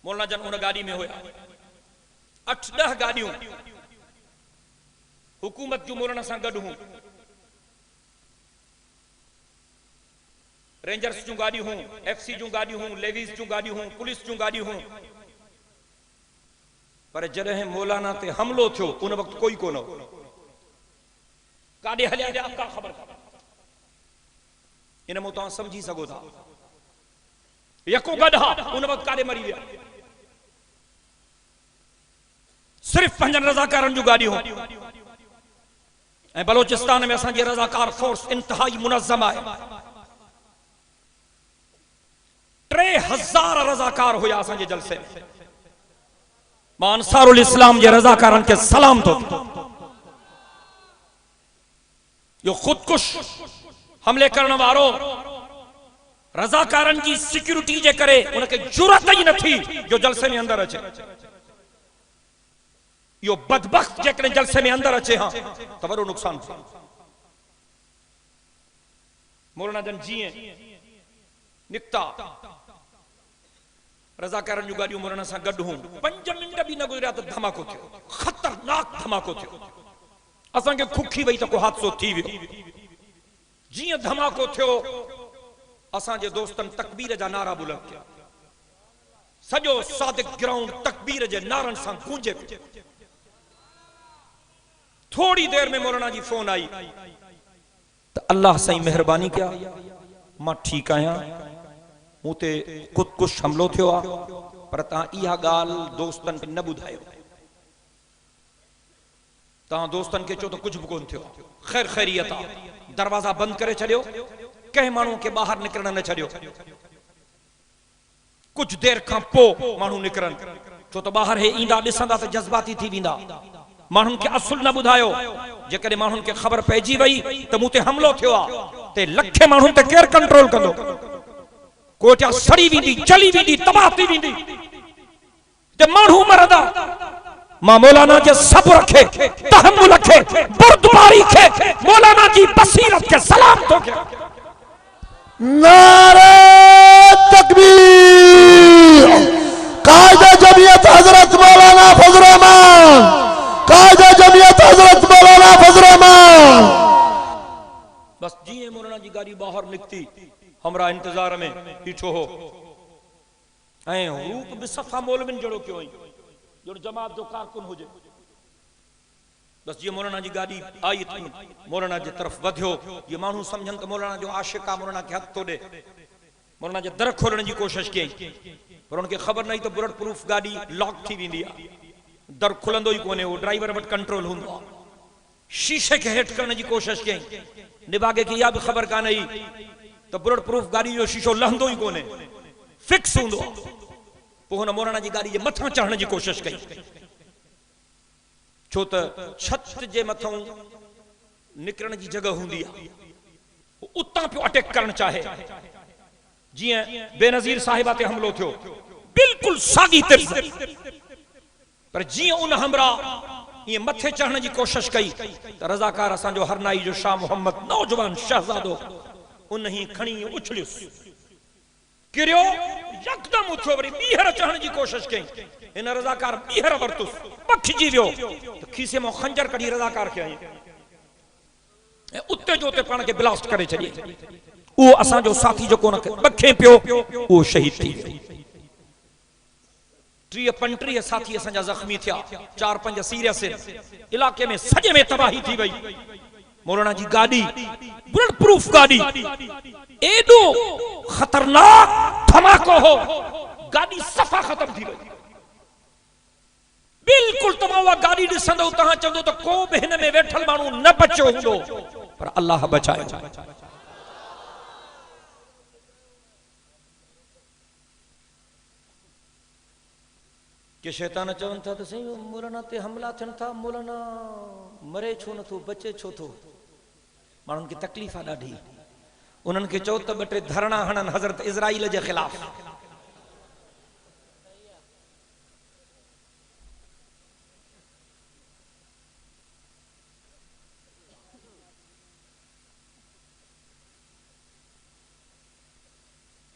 मौलाना जन उन गाड़ी में हुया, 8-10 गाड़ियूं हुकूमत जूं मौलाना सां गॾु हुयूं, रेंजर्स जूं गाड़ियूं हुयूं, FC जूं गाड़ियूं हुयूं, लेवीज़ जूं गाड़ियूं हुयूं, पुलिस जूं गाड़ियूं हुयूं। पर जॾहिं मौलाना ते हमलो थियो उन वक़्तु कोई कोन हो, काॾे हलिया विया का ख़बर कान। इन में तव्हां समझी सघो था, यको गॾु उन वक़्तु काॾे मरी विया। सिर्फ़ पंहिंजनि रज़ाकारनि जूं गाड़ियूं ऐं बलोचिस्तान में असांजी रज़ाकार फोर्स इंतहाई मुनज़्ज़म आहे। 3000 रज़ाकार हुया असांजे जलसे में। मां अंसारुल इस्लाम जे रज़ाकारन के सलाम तो यो खुदकुश हमले करण वारो रज़ाकारन की सिक्योरिटी जे करे उनके जुरत ही नथी जो जलसे में अंदर अचे। यो बदबख्त जेकॾहिं जलसे में अंदर अचे हां त वॾो नुक़सान थियो। मौलाना जन जीअं निकता रज़ाकारन जूं गाॾियूं मौलाना सां गॾु हूं 5 मिंट भी न गुज़रिया त धमाको थियो, खतरनाक धमाको थियो। असांखे खुखी वई त को हादसो थी वियो। जीअं धमाको थियो असांजे दोस्तन तकबीर जा नारा बुलंद कया। सॼो सादिक ग्राउंड तकबीर जे नारन सां गूंजे पियो। थोड़ी देर में मौलाना जी फोन आई तो अल्लाह साईं मेहरबानी कया, मां ठीक आहियां, मूं ते खुदकुश हमलो थियो आ, पर तहां इहा ॻाल्हि दोस्तन खे न ॿुधायो। तहां दोस्तन खे चओ त कुछ भी कोन थियो, ख़ैर ख़ैरियत आ। दरवाजा बंद करे छॾियो, कंहिं माण्हू खे ॿाहिरि निकिरण न छॾियो। कुछ देर खां पोइ माण्हू निकिरनि, छो त ॿाहिरि हे ईंदा ॾिसंदा त जज़्बाती थी वेंदा। माण्हुनि खे असुल न ॿुधायो। जेकॾहिं माण्हुनि खे ख़बर पइजी वई त मूं ते हमलो थियो आहे ते लखे माण्हुनि ते केरु कंट्रोल कंदो? कोठिया सड़ी वेंदी, जली वेंदी, तबाह थी वेंदी, ते माण्हू मरंदा। मां मौलाना जे सब्र खे, तहम्मुल खे, बुर्दबारी खे, मौलाना जी बसीरत के सलाम थो कयां। नारे तकबीर। कायदा जमियत हजरत मौलाना फजल रहमान, कायदा जमियत हजरत मौलाना फजल रहमान। बस जीअं मौलाना जी गाड़ी बाहर निकती हमरा इंतजार में बीठो हो ऐं रूप भी सफ़ा मौलविन जड़ो क्यों जो जमात जो कारकुन हुजे। बस जीअं मौलाना जी गाड़ी आई तो मौलाना जी तरफ वधियो। ये माण्हू समझन तो मौलाना जो आशिक आहे, मौलाना के हथ तो दे। मौलाना जे दर खोलण जी कोशिश कई पर उनके खबर नहीं तो बुलेट प्रूफ गाड़ी लॉक थी वेंदी आहे। दर खुलंदो ही कोने, वो ड्राइवर वटि कंट्रोल हूंदो आहे। शीशे के हेठ करण जी कोशिश कई, निभागे की इहा भी खबर कान आई तो बुलेट प्रूफ गाड़ी जो शीशो लहंदो ही कोने, फिक्स हूंदो आहे। पोइ हुन मौलाना जी गाड़ी जे मथां चढ़ण जी कोशिश कई, छो त छत जे मथां निकरण जी जगह हूंदी आहे। उतां पियो अटैक करण चाहे। जीअं बेनज़ीर साहिबा ते हमलो थियो, बिल्कुल साॻी तिर्ज़, पर जीअं उन हमरा ये मथे चढ़ने की कोशिश कई तो रज़ाकार असांजो हरनाई जो शाह मोहम्मद नौजवान शहजादो उन ही खणी उछलियुस, किरियो, यकदम उथियो, वरी ॿीहर चढ़ने की कोशिश कई। इन रज़ाकार ॿीहर वरतुस, बखिजी वियो तो खीसे में खंजर कढी रज़ाकार खे हई ऐं उते जो उते पाण खे ब्लास्ट करे छॾी। उहो असांजो साथी जेको उनखे बखे पियो उहो शहीद थी वियो। 30-35 साथी असांजा ज़ख्मी थिया, 4-5 सीरियस। इलाके में सॼे में तबाही थी वई। मौलाना जी गाड़ी बुलेट प्रूफ गाड़ी, एडो खतरनाक धमाको हो, गाड़ी सफ़ा खत्म थी वई। बिल्कुल तव्हां उहा गाड़ी ॾिसंदो तव्हां चवंदो त को बि हिन में वेठल माण्हू न बचियो हूंदो, पर अल्लाह बचायो। के शैतान चवन था तो सही मौलाना ते हमला थियन था, मौलाना मरे छो न थो, बचे छो थो। माण्हुनि खे तकलीफ़ आहे ॾाढी। उन्हनि खे चओ त 2-3 धरणा हणन हज़रत इज़राइल जे ख़िलाफ़।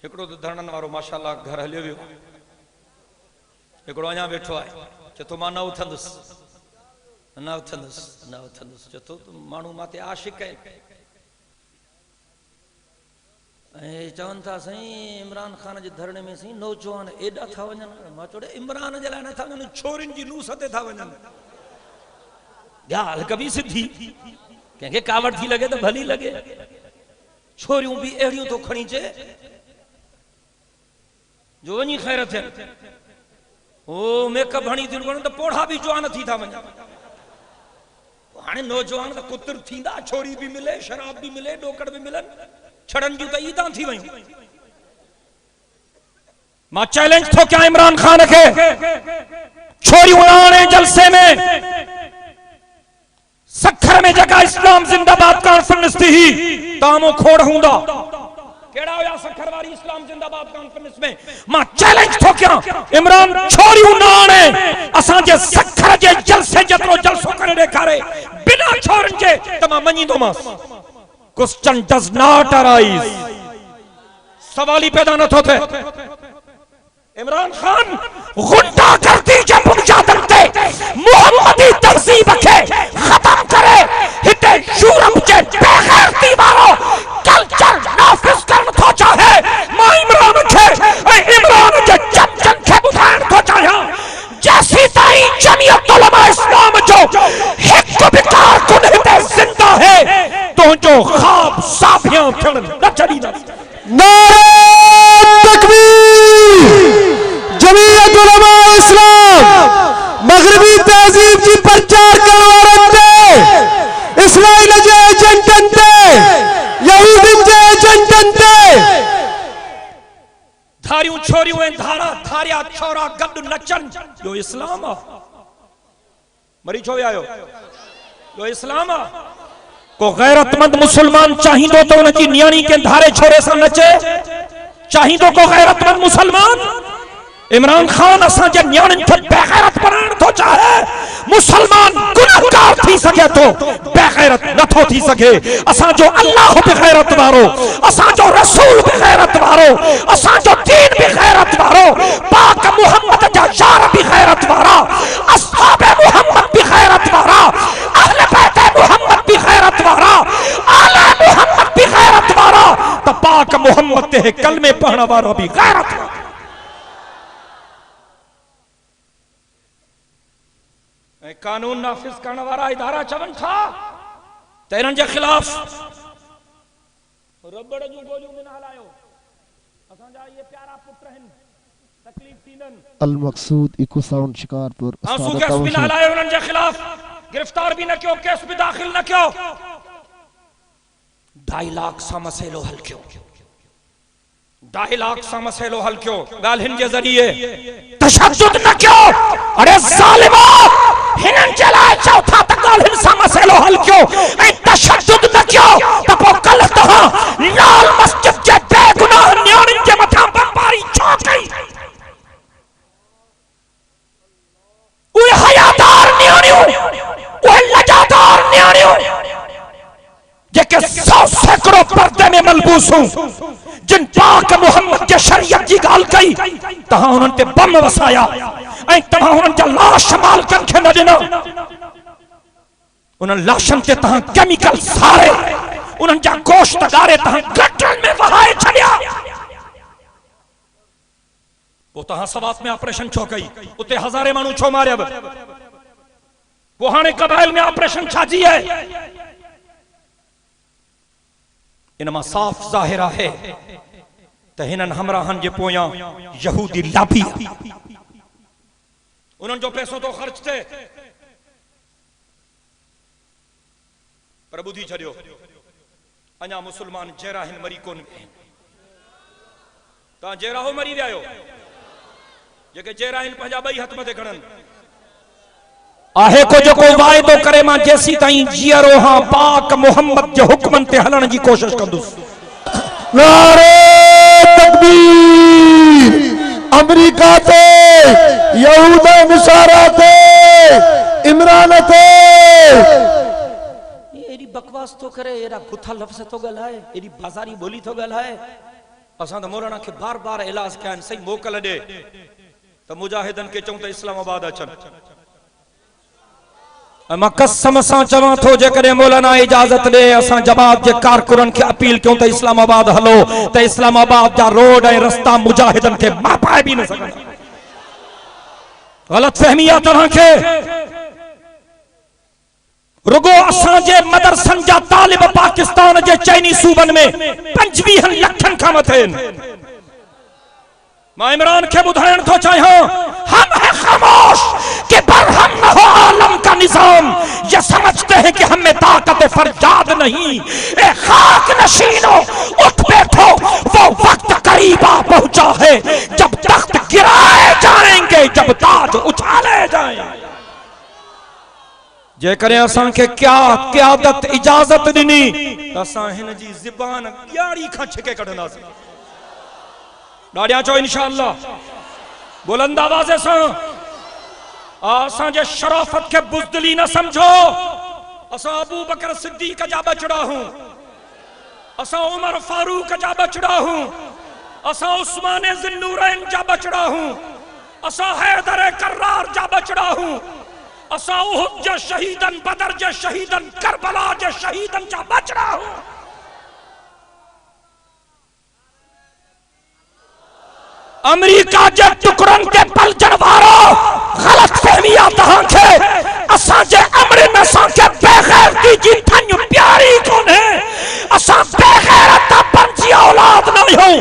हिकिड़ो त धरणनि वारो माशाअल्लाह घर हलियो वियो, हिकिड़ो अञा वेठो आहे, चए थो मां न उथंदुसि, न उथंदुसि, न उथंदुसि। चए थो माण्हू मां ते आशिक़ आहिनि ऐं चवनि था साईं इमरान ख़ान जे धरणे में साईं नौजवान एॾा था वञनि। मां चयो इमरान जे लाइ नथा वञनि, छोरियुनि जी लूस ते था वञनि। ॻाल्हि कबी सिधी, कंहिंखे कावड़ थी लॻे त भली लॻे। छोरियूं बि अहिड़ियूं थो खणी अचे जो वञी ख़ैर थियनि। ओ मेकअप हणी थी वञनि त पोढ़ा भी जवान थी था वञनि। हाणे नौजवान त कुतर थींदा, छोरी भी मिले, शराब भी मिले, डोकड़ भी मिलन, छड़न जूं त ईदां थी वयूं। मां चैलेंज थो कयां इमरान खान खे, छोरी उड़ाने जलसे में सखर में जगह इस्लाम जिंदाबाद कॉन्फ्रेंस थी तामो खोड़ हूंदा केड़ा होया सखर वारी इस्लाम जिंदाबाद कॉन्फ्रेंस में मां चैलेंज थो क्या इमरान छोरी उड़ाने असा जे सखर जे जलसे जतरो जलसो करे देखारे बिना छोरन जे तमा मनी दो मास क्वेश्चन डज नॉट अराइज सवाल ही पैदा न थो थे इमरान खान गुंडा करती जब बुनियादन ते मोहम्मदी तहजीब के खत्म करे हिते यूरोप के बेगैरती वालो कल्चर नाफिज करन थो चाहे मां इमरान के इमरान के चमचन के बुधान थो चाहे जैसी ताई जमीयत उलमा इस्लाम जो हिक बिकार कुन हिते जिंदा है तो जो ख्वाब साफियां थियण न चढ़ी न नारे तकबीर जमीयत उलमा इस्लाम मगरबी तहजीब की प्रचार करवारते इसराइल जे एजेंटन ते यहूदन जे एजेंटन ते धारियों छोरियों ऐं धारा धारिया छोरा गड नचन यो इस्लाम आ मरी छो आयो यो इस्लाम आ को गैरतमंद मुसलमान चाहिंदो तो उनकी नियाणी के धारे छोरे सा नचे चाहिंदो को गैरतमंद मुसलमान इमरान खान असा जे नियाणन के बेगैरत बनाण तो चाहे मुसलमान गुनाहगार थी सके तो बेगैरत न थो थी सके असा जो अल्लाह बेगैरत वारो असा जो रसूल बेगैरत वारो असा जो दीन बेगैरत वारो पाक मोहम्मद जा यार बेगैरत वारा असहाब मोहम्मद बेगैरत वारा अहले बैत मोहम्मद बेगैरत वारा आले मोहम्मद बेगैरत वारा त पाक मोहम्मद ते कलमे पढ़न वारो भी गैरत वारा कानून नाफिज करने वाला इदारा चवन था तेरन के खिलाफ रबड़ जो गोजू में ना हलायो असा जा ये प्यारा पुत्र हन तकलीफ थीनन अल मकसूद इको साउंड शिकारपुर आंसू केस भी ना हलायो उनन के खिलाफ गिरफ्तार भी न क्यों केस भी दाखिल न क्यों 2.5 लाख सा मसलो हल क्यों 2.5 लाख सा मसलो हल क्यों गाल हिन के जरिए तशद्दुद न क्यों अरे जालिमो हिनन चला चौथा तकाल हिंसा मसलो हल क्यों ए तशद्दुद न क्यों तपो कल तहा लाल मस्जिद के बेगुनाह न्याणिन के मथा बमबारी छो गई ओए हयादार न्याणियों ओए लजादार न्याणियों जेके 100 सैकड़ों पर्दे में मलबूस हूं जिन पाक मोहम्मद के शरीयत की गाल कई तहां उन्हनि ते बम वसाया ऐं तहां उन्हनि जा लाश माल कन खे न ॾिना उन्हनि लाशनि ते तहां केमिकल सारे उन्हनि जा गोश्त ॻारे तहां गटरनि में वहाए छॾिया पोइ तहां सवात में ऑपरेशन छो कई उते हज़ारे माण्हू छो मारिया पोइ हाणे कबाइल में ऑपरेशन छाजी आहे इनमा साफ जाहिर है त हिनन हमराहन जे पोयां यहूदी लाभी उन्हनि जो पैसो तो खर्च थे पर बुधी छड़ियो अञा मुसलमान जहिड़ा हिन मरी कोन ता जहिड़ा हो मरी विया आहियो जेके जहिड़ा हिन पंहिंजा 2 हथ मथे खणन आहे को जो कोई वायदो करे मां जेसी ताईं जियरो हां पाक मोहम्मद जे हुक्मन ते हलण जी कोशिश कंदुस नारे तकबीर अमेरिका ते यहूद नसारा ते इमरान ते एडी बकवास तो करे एरा गुथा लफ्ज तो गलाए एडी बाजारी बोली तो गलाए असा त मौलाना के बार-बार इलाज कयन सही मोकल दे त मुजाहिदन के चऊं त इस्लामाबाद अचन मां कसम सां चवां थो जेकॾहिं मौलाना इजाज़त ॾे असां जमात जे कारकुननि खे अपील कयूं त इस्लामाबाद हलो त इस्लामाबाद जा रोड ऐं रस्ता मुजाहिदन खे मापाए बि न सघंदा ग़लतफहमी आहे तव्हां खे रुगो असां जे मदरसनि जा तालिब पाकिस्तान जे चइनी सूबनि में 25 लखनि खां मथे मैं इमरान के बुधायन तो चाहिए हम है खामोश कि बरहम न हो आलम का निजाम ये समझते हैं कि हमें ताकत फरजाद नहीं ए खाक नशीनो उठ बैठो वो वक्त करीब आ पहुंचा है जब तख्त गिराए जाएंगे जब ताज उछाले जाए। जेकर असां के क्या क़यादत इजाजत दिनी त असां हिन जी ज़बान ॻाड़ी खां छिके कढंदासीं। ॾाढिया चओ इंशाअल्लाह बुलंद आवाज़ सां। असां जे शराफत के बुज़दिली न समझो। असां अबू बकर सिद्दीक़ जा बचड़ा हूं, असां उमर फारूक जा बचड़ा हूं, असां उस्मान ज़िन्नूरैन जा बचड़ा हूं, असां हैदर कर्रार जा बचड़ा हूं, असां उहुद जे शहीदन, बदर जे शहीदन, करबला जे शहीदन जा बचड़ा हूं। अमेरिका जे टुकड़न के पलजण वारो गलत फहमिया तहां के असां जे अमर में असां के बेगैरती जी ठन प्यारी कोने। असां बेगैरत पंजी औलाद नहीं हूं,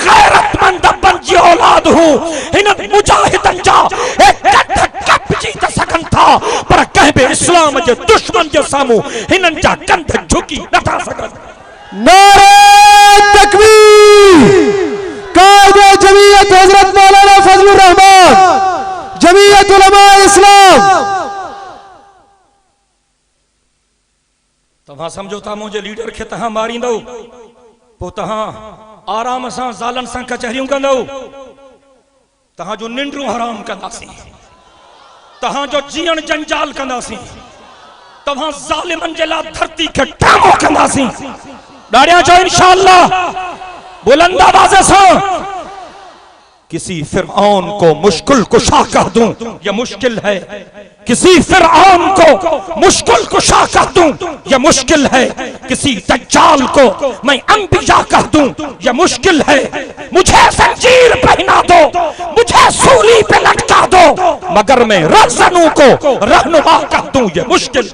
गैरतमंद पंजी औलाद हूं। इन मुजाहिदन जा एक कप जी त सकन था पर कह बे इस्लाम जे दुश्मन जे सामू हिनन जा कंध झुकी नथा सकन। नारे तकबीर। कायदे जमीयत हजरत मौलाना फजलुर रहमान, जमीयत उलमा इस्लाम। तव्हां समझो था मुझे लीडर के तहां मारींदो, पो तहां आराम सां ज़ालन सां कचहरियूं कंदो, तहां जो निंड्रू हराम कंदासीं, तहां जो जीअण जंजाल कंदासीं, तव्हां ज़ालिमन जे लाइ धरती के ड्रामो कंदासीं। ॾाढिया चओ इंशाअल्लाह बुलंद आवाज़ से। किसी फिरऔन को मुश्किल कुशा कह दूं यह मुश्किल है, किसी फिरऔन को मुश्किल कुशा कह दूं यह मुश्किल है, किसी दज्जाल को मैं अंबिया कह दूं यह मुश्किल है। मुझे जंजीर पहना दो, मुझे सूली पे लटका दो, मगर मैं रहज़नों को रहनुमा कह दूं यह मुश्किल।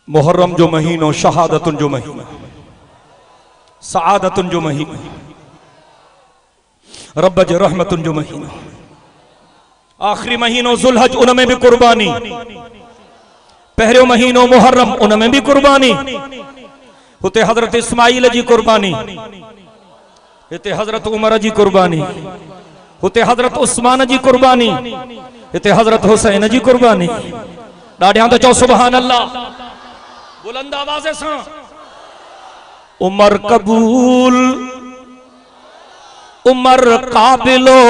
मुहर्रम जो महीनो शहादतुन जो महीनो, सआदतुन जो महीनो, रब जे रहमतुन जो महीनो, आखिरी महीनो जुलहज उनमें भी कुर्बानी, पहरियों महीनो मुहर्रम उनमें भी कुर्बानी। हुते हजरत इस्माइल जी कुर्बानी, हिते हजरत उमर जी कुर्बानी, हुते हजरत उस्मान जी कुर्बानी, हिते हजरत हुसैन जी कुर्बानी। ॾाढिया तो चओ सुभान अल्लाह बुलंद आवाज़ से। उमर कबूल, उमर काबिलो,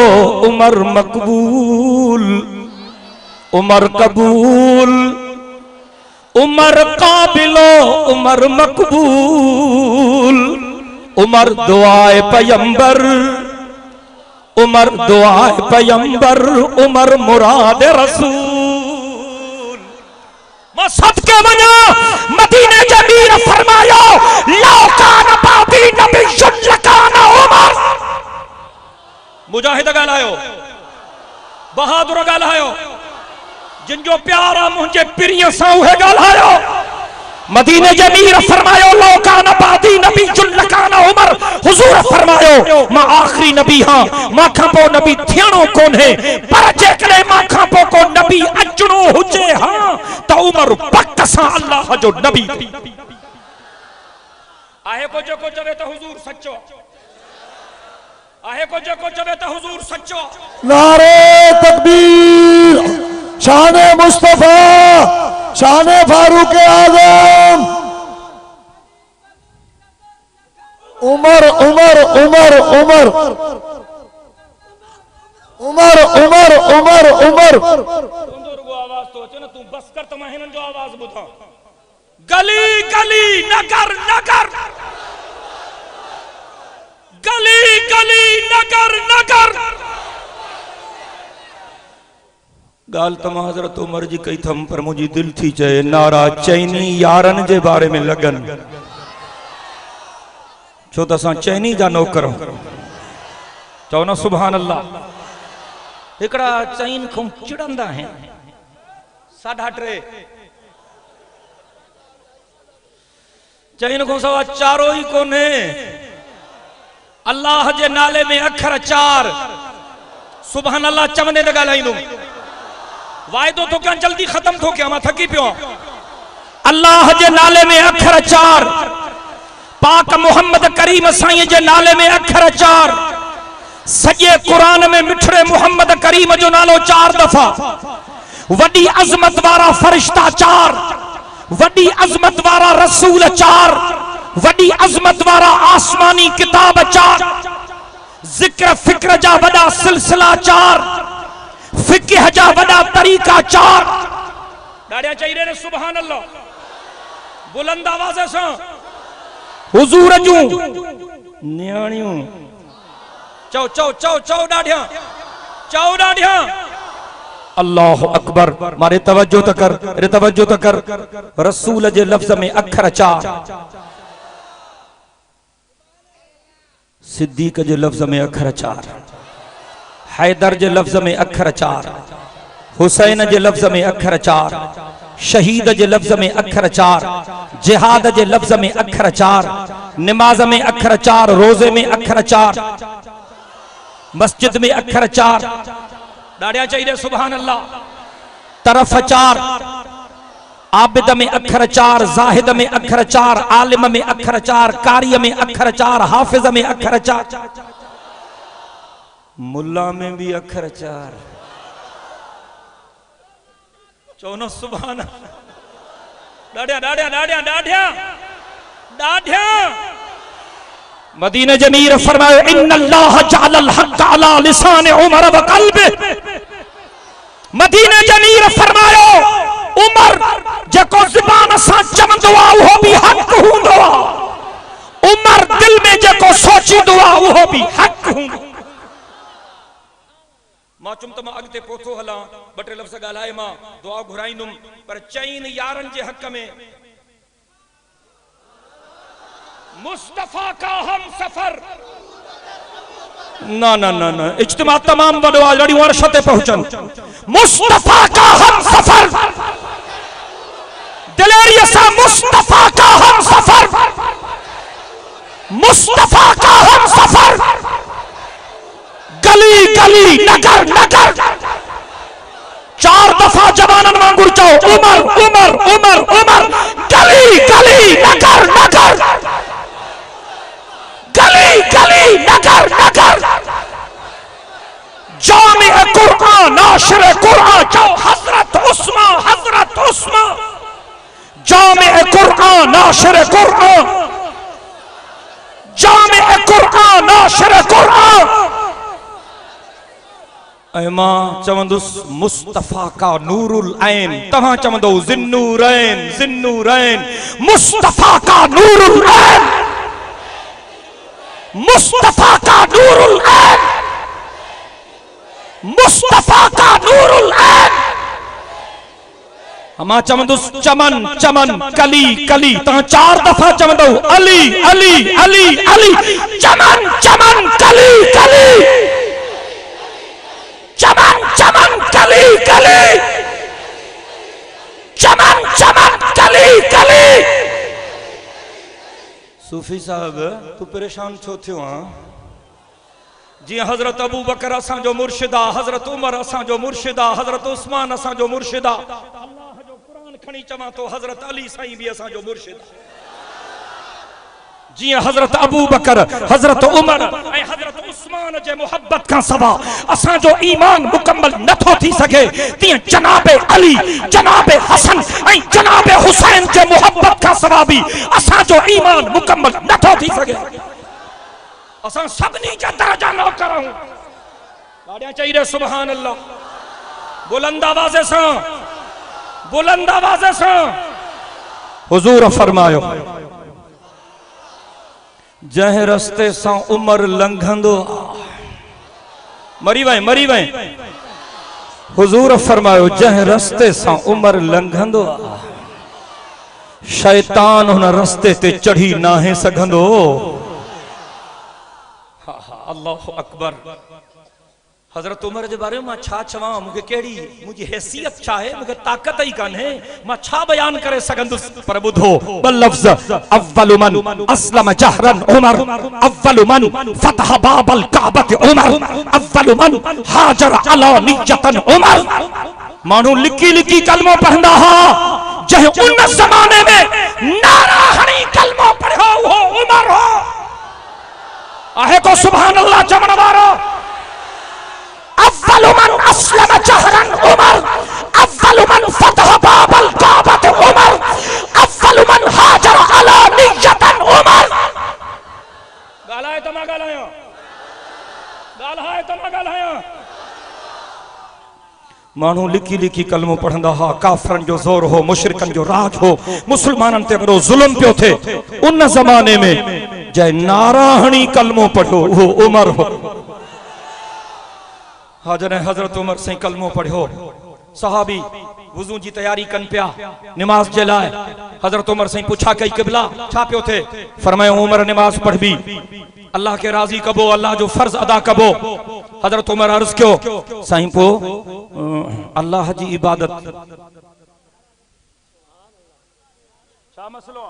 उमर मकबूल, उमर कबूल, उमर काबिलो, उमर मकबूल, उमर दुआए पैगंबर, उमर दुआए पैगंबर, उमर मुराद रसूल। सबके मना मदीने जमीर फरमायो लौकान बाबी नबी लकान उमर। मुजाहिद गालायो, बहादुर गालायो, जिन जो प्यारा मुझे प्रिय सां है गालायो। मदीने जमीर फरमायो लौकान बाबी नबी लकान उमर। हुजूर फरमायो मां आखिरी नबी हां, मां खां पो नबी थियणो कोन्हे, पर जेकरे मां खां पो को नबी अचणो हुजे हां त उमर पक सां अल्लाह जो नबी आहे। को जेको चवे त हुजूर सच्चो आहे, को जेको चवे त हुजूर सच्चो। नारे तकबीर। शाने मुस्तफा, शाने फारूक आजम। उमर उमर उमर उमर उमर उमर उमर उमर। आवाज तो अचे न, तू बस कर त मां हिनन जो आवाज बुधा। गली गली नगर नगर, गली गली नगर नगर। गाल तमा हजरत उमर जी कई थम पर मुझी दिल थी चए नारा चैनी यारन जे बारे में लगन। छो त असां चैनी जा नौकर चओ न सुभान अल्लाह। हिकड़ा चैन खां चिड़ंदा हैं 3.5 चैन खां सवा चारो ही कोने। अल्लाह जे नाले में अखर 4 सुभान अल्लाह चवंदे त ॻाल्हाईंदुमि। वायदो तो क्या जल्दी खत्म थो क्या, मां थकी पियो। अल्लाह जे नाले में अखर 4, पाक मोहम्मद करीम साईं जे नाले में अखर 4, सजे कुरान में मिठड़े मोहम्मद करीम जो नालो 4 दफा, वडी अजमत वारा फरिश्ता 4, वडी अजमत वारा रसूल 4, वडी अजमत वारा आसमानी किताब 4, जिक्र फिक्र जा वडा सिलसिला 4, फिक्ह जा वडा तरीका 4। डाड़िया चाहिए ने सुभान अल्लाह, बुलंद आवाज से हुजूर जू न्याणियों चौ चौ चौ चौ डाढ़िया, चौ डाढ़िया। अल्लाह अकबर। मारे तवज्जो तो कर, रे तवज्जो तो कर। रसूल जे लफ्ज में अखर 4, सिद्दीक जे लफ्ज में अखर 4, हैदर जे लफ्ज में अखर 4, हुसैन जे लफ्ज में अखर 4, शहीद जे लफ्ज में अखर 4, जिहाद जे लफ्ज में अखर 4, नमाज में अखर 4, रोजे में अखर 4, मस्जिद में अखर 4। डाड़िया चाहिए सुभान अल्लाह। तरफ 4, आबिद में अखर 4, जाहिद में अखर 4, आलिम में अखर 4, कारी में अखर 4, हाफिज में अखर 4, मुल्ला में भी अखर 4। चौनो सुभान। डाढ़िया डाढ़िया डाढ़िया डाढ़िया डाढ़िया। मदीने जमीर फरमाए इन्नल्लाह जअलल हक़्क़ अला लिसान उमर व क़ल्बि। मदीने जमीर फरमायो उमर जेको ज़ुबान सां चवंदो आ उहो भी हक़ हूंदो आ, उमर दिल में जेको सोचींदो आ उहो भी हक़ हूंदो। मां चुम त मां अॻिते पहुतो हलां, ॿ टे लफ़्ज़ ॻाल्हाए मां दुआ घुराईंदुमि, पर चईनि यारनि जे हक़ में मुस्तफा का हम सफर। ना ना ना ना, इज्तिमा तमाम वॾो आहे, लड़ियूं अर्श ते पहुचन। मुस्तफा का हम सफर, दिलेरीअ सां मुस्तफा का हम सफर, मुस्तफा का हम सफर। गली गली नगर नगर 4 दफा जवानन वांगुर चओ उमर उमर उमर उमर। गली गली नगर नगर, गली गली नगर नगर। जामिअ कुरआन नाशिर कुरआन चओ हजरत उस्मा हजरत उस्मा। जामिअ कुरआन नाशिर कुरआन, जामिअ कुरआन नाशिर कुरआन। मां चवंदुसि मुस्तफा का नूरुल ऐन, तव्हां चवंदो ज़िन्नूरैन ज़िन्नूरैन। मुस्तफा का नूरुल ऐन, मुस्तफा का नूरुल ऐन, मुस्तफा का नूरुल ऐन। मां चवंदुसि चमन चमन कली कली, तव्हां 4 दफा चवंदो अली अली अली अली। चमन चमन कली कली, चमन चमन कली कली, चमन चमन कली कली। सूफी साहब तू परेशान छो थियो हां? जी हजरत अबू बकर असांजो मुर्शिदा, हजरत उमर असांजो मुर्शिदा, हजरत उस्मान असांजो मुर्शिदा। अल्लाह जो कुरान खणी चवां तो हजरत अली साईं भी असांजो मुर्शिदा। जी हजरत अबू बकर, हजरत उमर ऐं हजरत उस्मान जे मोहब्बत का सवा असांजो ईमान मुकम्मल नथो थी सके, तीअं जनाबे अली, जनाबे हसन ऐं जनाबे हुसैन जे मोहब्बत का सवा भी असांजो ईमान मुकम्मल नथो थी सके। असां सभिनी जा दर्जा न करूं। ॾाढा चाहिए सुभान अल्लाह। बुलंद आवाज़ सां, बुलंद आवाज़ सां। हुजूर फरमायो जंहिं रस्ते सां उमर लंघंदो मरी वए मरी वए। हुजूर फरमायो जंहिं रस्ते सां उमर लंघंदो शैतान हुन रस्ते ते चढ़ी नाहे सघंदो। हा हा अल्लाहु अकबर। हजरत उमर जे बारे में मां छा चवां? मूंखे कहिड़ी मुंहिंजी हैसियत छा आहे? मूंखे ताक़त ई कान्हे, मां छा बयान करे सघंदुसि। पर ॿुधो ॿ लफ़्ज़। अव्वलु मन अस्लम जहरन उमर, अव्वलु मन फतह बाबल काबत उमर, अव्वलु मन हाजर अला नियतन उमर। माण्हू लिकी लिकी कलमो पढ़ंदा हा, जह उन जमाने में नारा हणी कलमो पढ़ो हो उमर हो आहे को सुभान अल्लाह चमन वारो अव्वल मन अस्लम जहरन उमर अव्वल मन फतह बाबल काबत उमर अव्वल मन हाजर अला नियतन उमर गालाए तमा गालायो गालाए तमा गालायो मानू लिखी लिखी कलमो पढ़ंदा हा काफरन जो जोर हो मुशरिकन जो राज हो मुसलमानन ते बड़ो जुल्म पियो थे उन जमाने में जय नाराहणी कलमो पढ़ो वो उमर हो हाजर हजरत उमर से कलमो पढ़ो सहाबी वुजू जी तैयारी कन पिया नमाज जे लाए हजरत उमर से पूछा कई किबला छा पियो थे फरमायो उमर नमाज पढ़बी अल्लाह के राजी कबो अल्लाह जो फर्ज अदा कबो हजरत उमर अर्ज क्यों साईं पो अल्लाह जी इबादत छा मसलो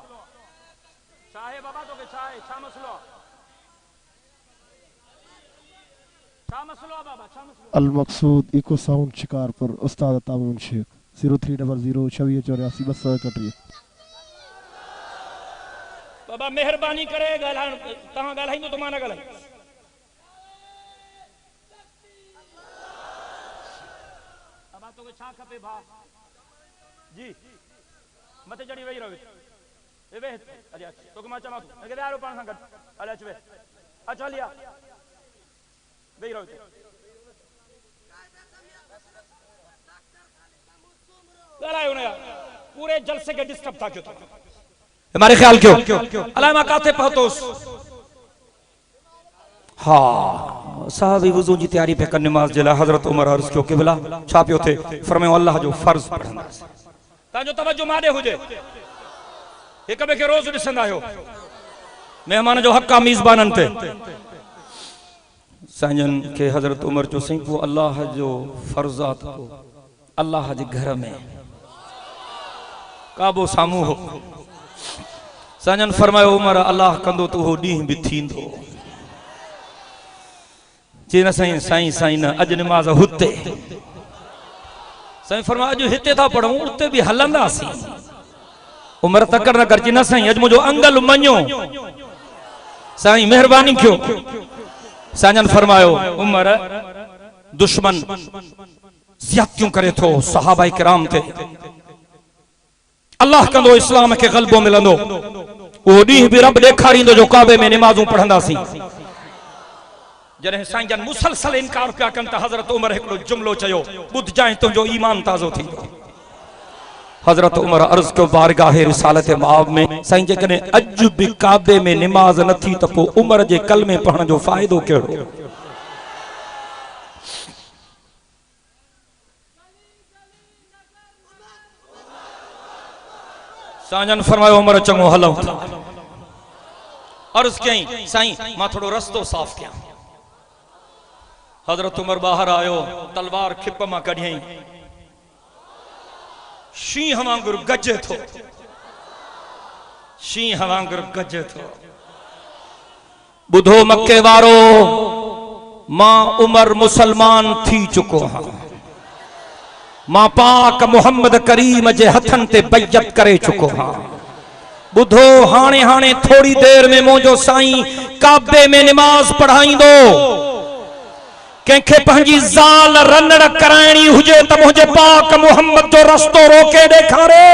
चाहे बाबा तो के चाहे छा मसलो बाबा छा मसलो अल मकसूद इको साउंड शिकारपुर उस्ताद तामून शेख 03002684 बाबा मेहरबानी करे गालान तहां गालाइंदो तो माना गालाई बाबा तो के छा खपे भा जी मते जड़ी वही रहे ए वे अरे तो के मा चमा तू के यारो पान संगत अरे अचवे अच्छा लिया वही रहे गालायो ना पूरे जलसे के डिस्टर्ब था क्यों हमारे ख्याल क्यों अलामा काते पहुंचोस हाँ साहबी वुजू जी तैयारी पे कर नमाज जला हजरत उमर अर्ज क्यों किबला छापियो थे फरमायो अल्लाह जो फर्ज पढ़ना ता जो तवज्जो मादे हुजे एक बे के रोज दिसंदा हो मेहमान जो हक्का मेजबानन थे साजन के हजरत उमर जो सही को अल्लाह जो फर्जात हो अल्लाह जे घर में काबो सामू हो साजन फरमायो उमर अल्लाह कंदो तो हो डी भी थींदो जे न साईं साईं साईं न अज नमाज हुते साईं फरमायो अज हिते था पढ़ूं उते भी हलंदासी उमर तकर न कर न साईं अज मुझो अंगल मञो साईं मेहरबानी क्यों साजन फरमायो उमर दुश्मन ज़्यादतियों करे थो सहाबा किराम थे अल्लाह कंदो इस्लाम के गलबो मिलंदो वो डी भी रब देखारींदो जो काबे में नमाजूं पढ़ंदासी जने साईं जन मुसलसल इनकार पिया कन त हजरत उमर एकड़ो जुमलो चयो बुध जाए तुझो ईमान ताजो थी हजरत उमर अर्ज को बारगाह रिसालत माब में साईं जे कने अज भी काबे में नमाज न थी त पो उमर जे कलमे पढ़न जो फायदो केड़ो साजन फरमायो उमर चंगो हलऊं अर्ज कई साईं मां थोड़ो रस्तो साफ किया हजरत उमर बाहर आयो तलवार खिप मां कढियई शींह वांगुर गजे थो शींह वांगुर गजे थो बुधो मक्के वारो मां उमर मुसलमान थी चुको हां मां पाक मोहम्मद करीम जे हथन ते बैयत करे चुको हां बुधो हाने हाने थोड़ी देर में मोजो साईं काबे में नमाज पढ़ाईंदो कंखे पंहिंजी ज़ाल रनड़ कराइणी हुजे त मुझे पाक मोहम्मद जो रस्तो रोके ॾेखारे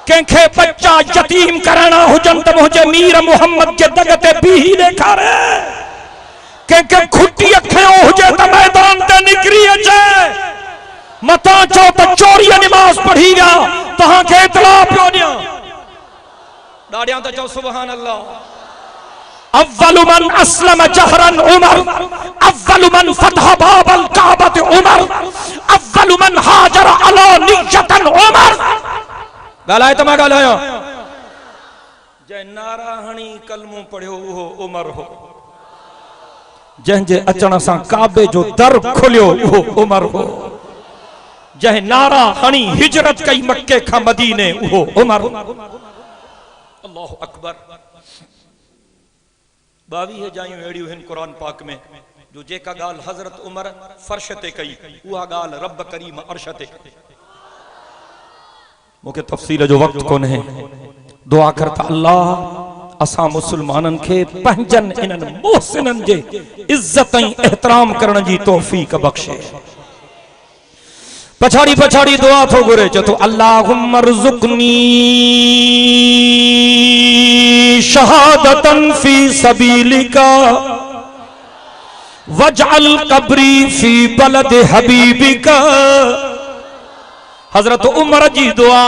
कंखे बच्चा यतीम कराइणा हुजन त मुझे मीर मोहम्मद के दग ते बीही ॾेखारे कंखे खुटी खयो हुजे त मैदान ते निकरी अचे मता चो त चोरी नमाज पढ़ी गया तहां के इतला पियो ॾियां ॾाढियां त चओ सुभान अल्लाह अव्वल मन अस्लम जहरन उमर अव्वल मन फतह बाबल काबत उमर अव्वल मन हाजर अला नियतन उमर गालाए तमा गालायो जय नाराहणी कलमो पढ़ियो वो उमर हो जंहिंजे अचण सां काबे जो दर खुलियो वो उमर हो जह नारा हणी हिजरत कई मक्के का मदीने वो उमर अल्लाह अकबर 22 जायूं अड़ियूं हिन कुरान पाक में जो जेका गाल हजरत उमर फर्श ते कई उहा गाल रब करीम अर्श ते मुझे तफसील जो वक्त कोन है दुआ करता अल्लाह असा मुसलमानन के पंजन इनन मोहसिनन जे इज्जत एहतराम करण जी तौफीक बख्शे। पछाड़ी पछाड़ी दुआ थो घुरे चतो अल्लाहुम्मा रज़ुक़नी शहादतन फी सबीलिका वजअल कब्री फी बलद हबीबिका। हजरत उमर जी दुआ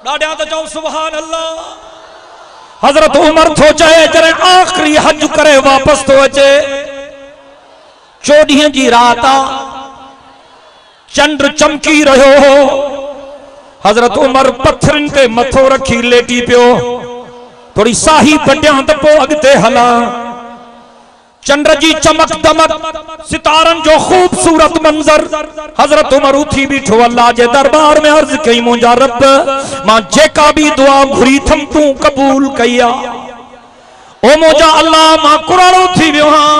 ॾाढा त चओ सुभान अल्लाह। हजरत उमर थो चए जॾहिं आख़िरी हज करे वापस थो अचे 14 जी रात चंड चमकी रहियो हो। हजरत उमर पत्थरनि ते मथो रखी लेटी पियो थोड़ी साही बटियां त पोइ अॻिते हला। चंड जी चमक दमक सितारन जो खूबसूरत मंजर हजरत उमर उठी बीठो अल्लाह जे दरबार में अर्ज कई मुंहिंजा रब मां जेका भी दुआ घुरी थम तूं कबूल कया। ओ मुंहिंजा अल्लाह मां कुरानो थी वियो हां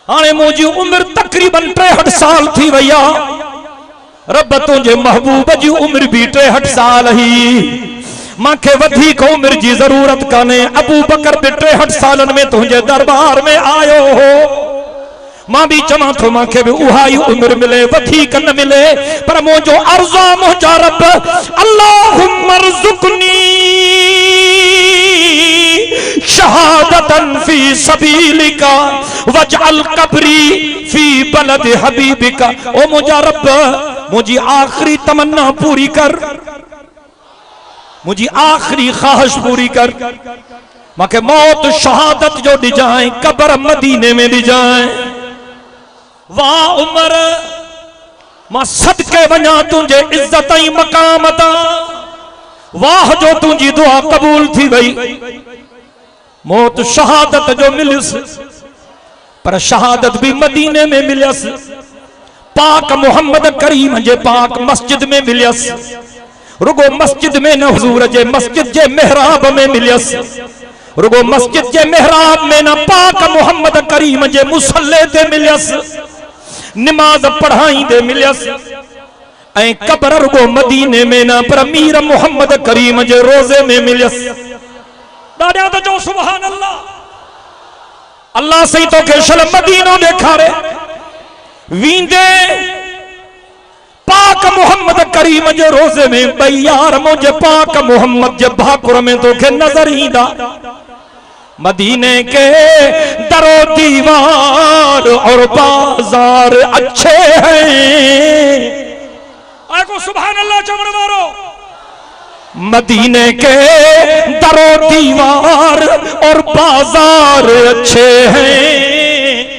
हाणे मुंहिंजी उम्र तकरीबन 63 साल थी वई आ। रब तुंहिंजे महबूब जी उम्र भी 63 साल ही मांखे वधिक उम्र जी जरूरत काने। अबू बकर भी 63 सालन में तुझे दरबार में आयो हो। मां भी चवां थो मांखे भी उहाई उम्र मिले वधिक न मिले पर मुंहिंजो अर्ज़ा मुंहिंजा रब अल्लाहुम्मा रज़ुक़नी शहादतन फी सबीलिका वजअल कब्री फी बलद हबीबिका। ओ मुंहिंजा रब मुंहिंजी आखिरी तमन्ना पूरी कर मुझी आखिरी ख्वाहिश पूरी कर। मांखे मौत शहादत जो डिजाए कब्र मदीने में डिजाए। वाह उमर मां सदके वञा तुंहिंजे इज्जत ऐं मकाम तां। वाह जो तुंहिंजी दुआ कबूल थी वई। मौत शहादत जो मिलियस पर शहादत भी मदीने में मिलियस पाक मोहम्मद करीम जे पाक मस्जिद में मिलियस। रुगो मस्जिद में न हुजूर जे मस्जिद जे मेहराब में मिलियस। रुगो मस्जिद जे मेहराब में न पाक मोहम्मद करीम जे मुसल्ले ते मिलियस नमाज पढ़ाई दे मिलियस। ऐं कब्र रुगो मदीने में न पर मीर मोहम्मद करीम जे रोजे में मिलियस। ॾाढा त चओ सुभान अल्लाह। अल्लाह सही तो के शल मदीनो ॾेखारे वींदे पाक मोहम्मद करीम जे रोजे में भई यार मुझे पाक मोहम्मद जे भाकुर में तोखे नजर ईंदा। मदीने के दरो दीवार और बाजार अच्छे हैं। आको सुभान अल्लाह चमड़ मारो। मदीने के दरो दीवार और बाजार अच्छे हैं।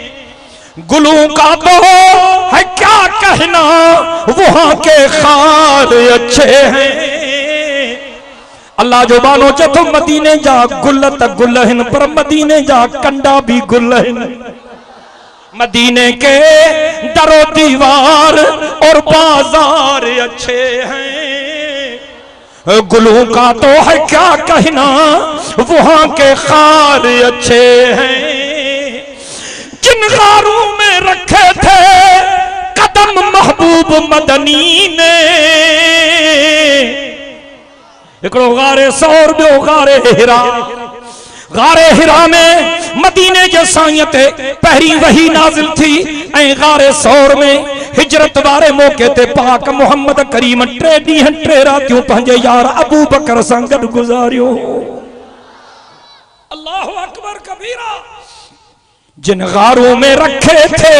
गुलों का तो है क्या कहना वहां के खार अच्छे हैं। अल्लाह जो बानो चतो मदीने जा गुल त गुल हिन पर मदीने जा कंडा भी गुल हिन। मदीने के दरो दीवार और बाजार अच्छे हैं। गुलों का तो है क्या कहना वहां के खार अच्छे हैं। जिन गारों में रखे थे कदम महबूब मदनी ने एकड़ो गारे सौर बो गारे हिरा। गारे हिरा में मदीने जे साईं ते पहरी वही नाजिल थी ऐं गारे सौर में हिजरत वारे मौके ते पाक मोहम्मद करीम 3 ॾींहं 3 रातियूं पंहिंजे यार अबू बकर सां गॾु गुज़ारियो। अल्लाहु अकबर कबीरा। जिन गारों में रखे थे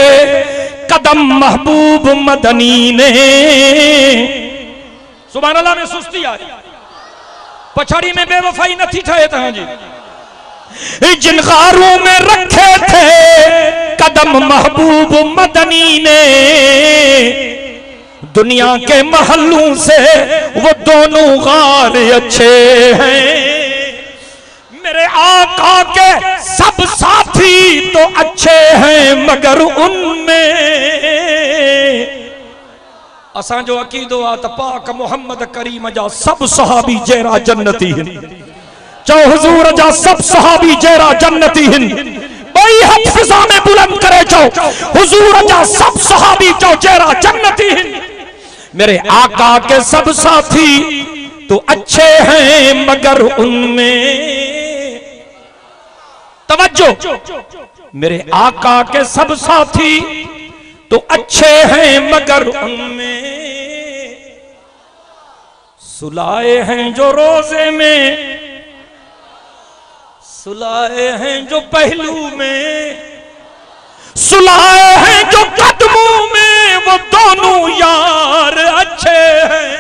कदम महबूब मदनी ने। सुभान अल्लाह में सुस्ती आ रही पछाड़ी में बेवफाई नथी ठहे तव्हांजी। जिन गारों में रखे थे कदम महबूब मदनी ने दुनिया के महलों से वो दोनों गार अच्छे हैं। मेरे आका के सब साथी तो अच्छे हैं मगर उनमें असा जो अकीदो आ त पाक मोहम्मद करीम जा सब सहाबी जहरा जन्नती हिन। चो हुजूर जा सब सहाबी जहरा जन्नती हिन। भाई हथ फिजा में बुलंद करे चो हुजूर जा सब सहाबी चो जहरा जन्नती हिन। मेरे आका के सब साथी तो अच्छे हैं मगर उनमें, तवज्जो, मेरे आका के सब साथी तो अच्छे हैं मगर उनमें सुलाए हैं जो रोजे में, सुलाए हैं जो पहलू में, सुलाए हैं जो कदमों में, वो दोनों यार अच्छे हैं।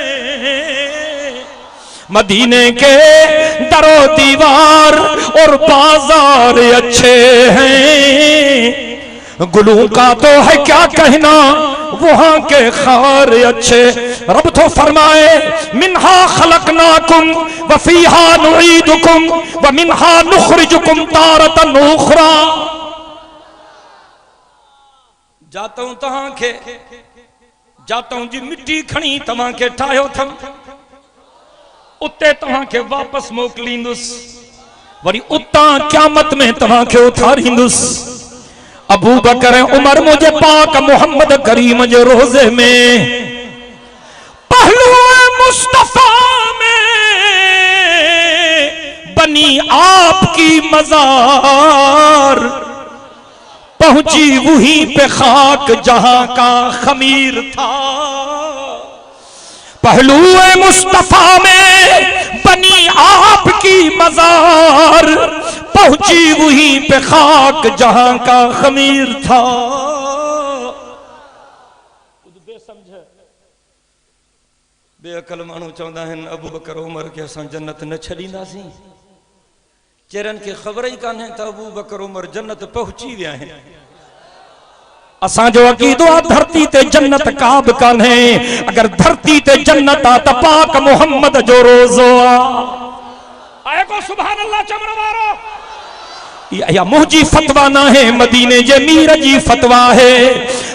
मदीने के दरो दीवार और बाजार अच्छे हैं। गुलू का तो है क्या कहना, वहां के खार अच्छे। रब तो फरमाए मिन्हा खलकनाकुम व फीहा नुईदुकुम व मिन्हा नुखरिजुकुम तारतन उखरा। जाता हूं तहां के, जाता हूं जी मिट्टी खणी तव्हां के ठाहियो थम, उते तव्हां के वापस मोकलींदुस, वरी उतां क़यामत में तव्हां के उथारींदुस। अबू बकर उमर मुझे पाक मोहम्मद करीम जे रोजे में पहलू मुस्तफा में बनी आपकी मजार, पहुंची वहीं पे खाक जहां का खमीर था। पहलू मुस्तफा में बनी आपकी मजार, पहुंची वहीं पे खाक जहां का खमीर था। बेसमझ बेअकल मानू चवंदा आहिनि अबू बकर उमर के असां जन्नत न छॾींदासीं। चेरनि खे ख़बर ई कान्हे त अबू बकर उमर जन्नत पहुची विया आहिनि। असांजो अक़ीदो आहे धरती ते जन्नत का बि कान्हे। अगर धरती ते जन्नत आहे त पाक मोहम्मद जो रोज़ो आहे। को सुभान अल्लाह चवण वारो या मुंहिंजी फतवा ना है, मदीने जे मीर जी फतवा है।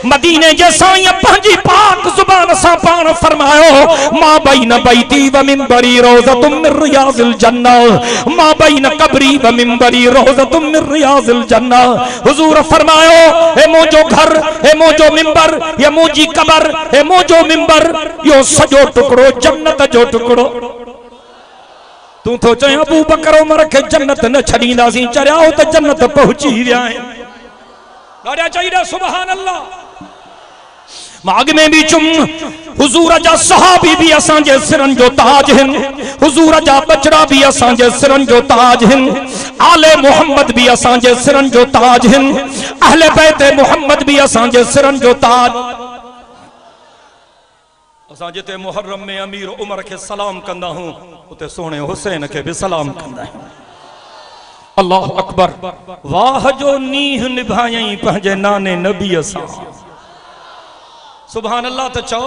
मदीने जे साईं पंहिंजी पाक ज़ुबान सां पाण फरमायो मा बैन बैती व मिंबरी रोज़तुम मिन रियाज़िल जन्नह, मा बैन कब्री व मिंबरी रोज़तुम मिन रियाज़िल जन्नह। हुजूर फरमायो हे मुंहिंजो घर, हे मुंहिंजो मिंबर, हे मुंहिंजी कबर, हे मुंहिंजो मिंबर, इहो सॼो टुकड़ो जन्नत जो टुकड़ो। तू तो चए अबू बकर उमर के जन्नत न छॾींदासीं, चरियाओ त जन्नत पहुची विया आहिनि। ॾाढा चईदा सुभान अल्लाह। माग में भी चुम हुजूर जा सहाबी भी असांजे सिरनि जो ताज हिन, हुजूर जा बचड़ा भी असांजे सिरनि जो ताज हिन, आले मोहम्मद भी असांजे सिरनि जो ताज हिन, अहले बैत मोहम्मद भी असांजे सिरनि जो ताज। असां जिते मुहर्रम में अमीर उमर के सलाम कंदा हूं, उते सोने हुसैन के भी सलाम कंदा आहियूं। अल्लाह अकबर। वाह जो नीह निभायई पंहिंजे नाने नबीअ सां। सुभान अल्लाह त चओ।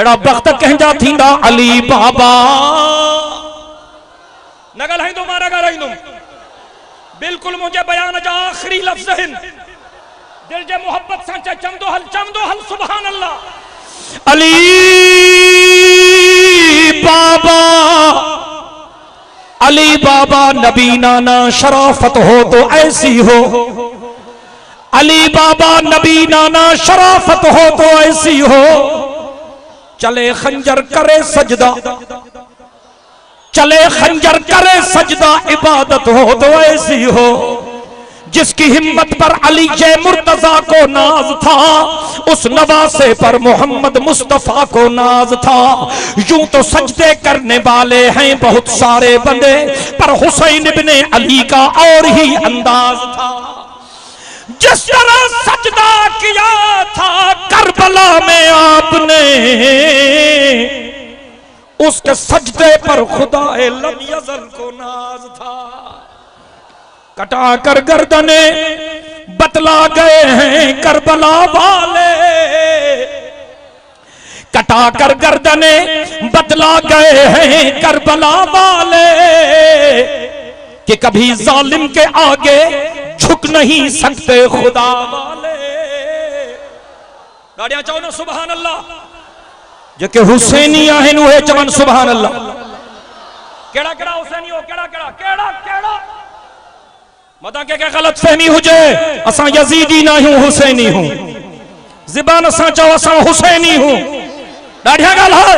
एड़ा वक्त कंहिंजा थींदा अली बाबा। न ॻाल्हाईंदो मां न ॻाल्हाईंदुमि, बिल्कुल मुंहिंजे बयान जा आख़िरी लफ़्ज़ आहिनि। दिल जे मोहब्बत सां चवंदो हल, चवंदो हल सुभान अल्लाह। अली बाबा, अली बाबा नबी नाना शराफत हो तो ऐसी हो, अली बाबा नबी नाना शराफत हो तो ऐसी हो। चले खंजर करे सजदा, चले खंजर करे सजदा, इबादत हो तो ऐसी हो। जिसकी हिम्मत पर अली जे मुर्तजा को नाज था, उस नवासे पर मोहम्मद मुस्तफा को नाज था। यूं तो सजदे करने वाले हैं बहुत सारे बंदे, पर हुसैन इब्ने अली का और ही अंदाज था। जिस तरह सजदा किया था करबला में आपने, उसके सजदे पर खुदा लम यज़ल को नाज था। कटा कर गर्दने बतला गए हैं करबला वाले, कटा कर गर्दने बतला गए हैं करबला वाले, कि कभी जालिम के आगे झुक नहीं सकते खुदा वाले। गाड़ियां चो न सुभान अल्लाह। जेके हुसैनी आहिनि उहे चवन सुभान अल्लाह। केड़ा केड़ा हुसैनी हो, केड़ा केड़ा केड़ा केड़ा मता के गलत फहमी हुजे, असां यजीदी ना हूं हुसैनी हूं। ज़बान सां चओ असां हुसैनी हूं। डाढ़िया गाल है।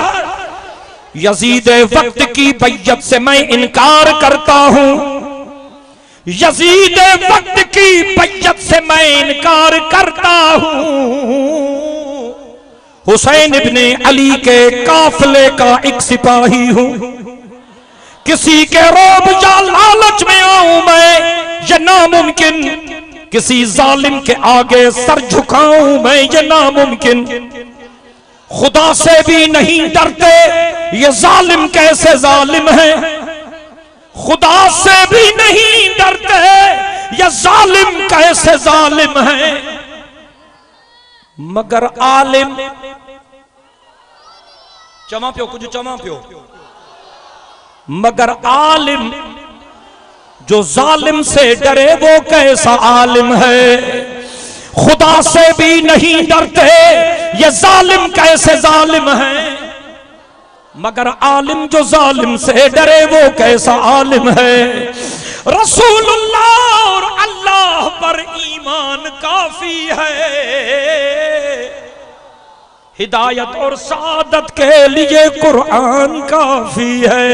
यजीद वक्त की बैयत से मैं इनकार करता हूं, यजीद वक्त की बैयत से मैं इनकार करता हूं। हुसैन इब्ने अली के काफिले का एक सिपाही हूं। किसी के रोब या लालच में आऊं मैं, ये नामुमकिन। किसी जालिम के आगे सर झुकाऊं मैं, ये नामुमकिन। खुदा से भी नहीं डरते, ये जालिम कैसे जालिम है। खुदा से भी नहीं डरते, ये जालिम कैसे जालिम है। मगर आलिम चमा पियो, कुछ चमा पियो। मगर आलिम जो जालिम से डरे वो कैसा आलिम है। खुदा से भी नहीं डरते, ये जालिम कैसे जालिम है। मगर आलिम जो जालिम से डरे वो कैसा आलिम है। रसूलुल्लाह और अल्लाह पर ईमान काफी है। हिदायत और सादत के लिए कुरान काफी है।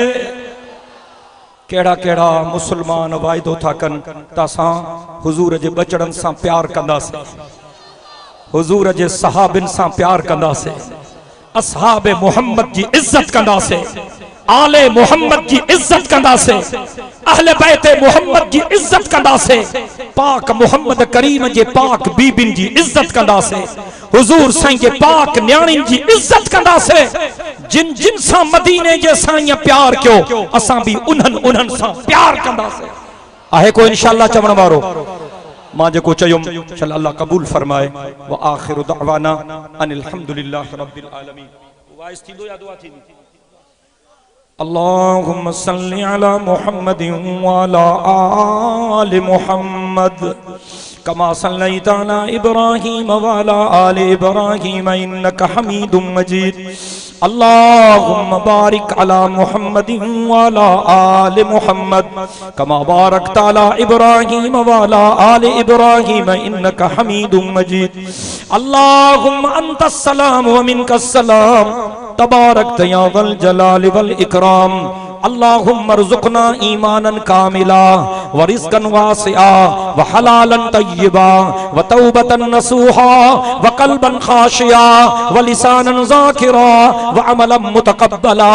केड़ा केड़ा मुसलमान वायदो था कन तासा हुजूर जे बचड़न सां प्यार कंदा से, हुजूर जे सहाबिन सां प्यार कंदा से, असहाबे मोहम्मद जी इज्जत कंदा से, आले मोहम्मद जी इज्जत कंदा से, अहले बैते मोहम्मद जी इज्जत कंदा से, पाक मोहम्मद करीम जे पाक बीबिन जी इज्जत कंदा से, हुजूर साईं जे पाक न्याणिन जी इज्जत कंदा से। जिन जिन सां मदीने जे साईं प्यार क्यों, असां भी उन्हन सां प्यार कंदा से। आहे को इंशाअल्लाह चवण वारो मां जेको चयुम चल अल्लाह कबूल फरमाए। व आखिरु दअवाना अनिल हम्दुलिल्लाहि रब्बिल आलमीन। वाइस थींदो या दुआ थींदी? अल्लाहुम्मा सल्लि अला मुहम्मदिन व अला आलि मुहम्मद कमा सल्लैता अला इब्राहीम व अला आलि इब्राहीम इन्नका हमीदुम मजीद। अल्लाहुम्मा बारिक अला मुहम्मदिन व अला आलि मुहम्मद कमा बारकता अला इब्राहीम व अला आलि इब्राहीम इन्नका हमीदुम मजीद। अल्लाहुम्मा अंतस सलाम व मिनकस सलाम तबारकत या वल जलाल वल इकराम। अल्लाहुम्मा रज़ुक़ना ईमानन कामिला व रिज़्क़न वासिआ व हलालन तय्यिबा व तौबतन नसूहा व क़ल्बन ख़ाशिया व लिसानन ज़ाकिरा व अमलन मुतक़ब्बला।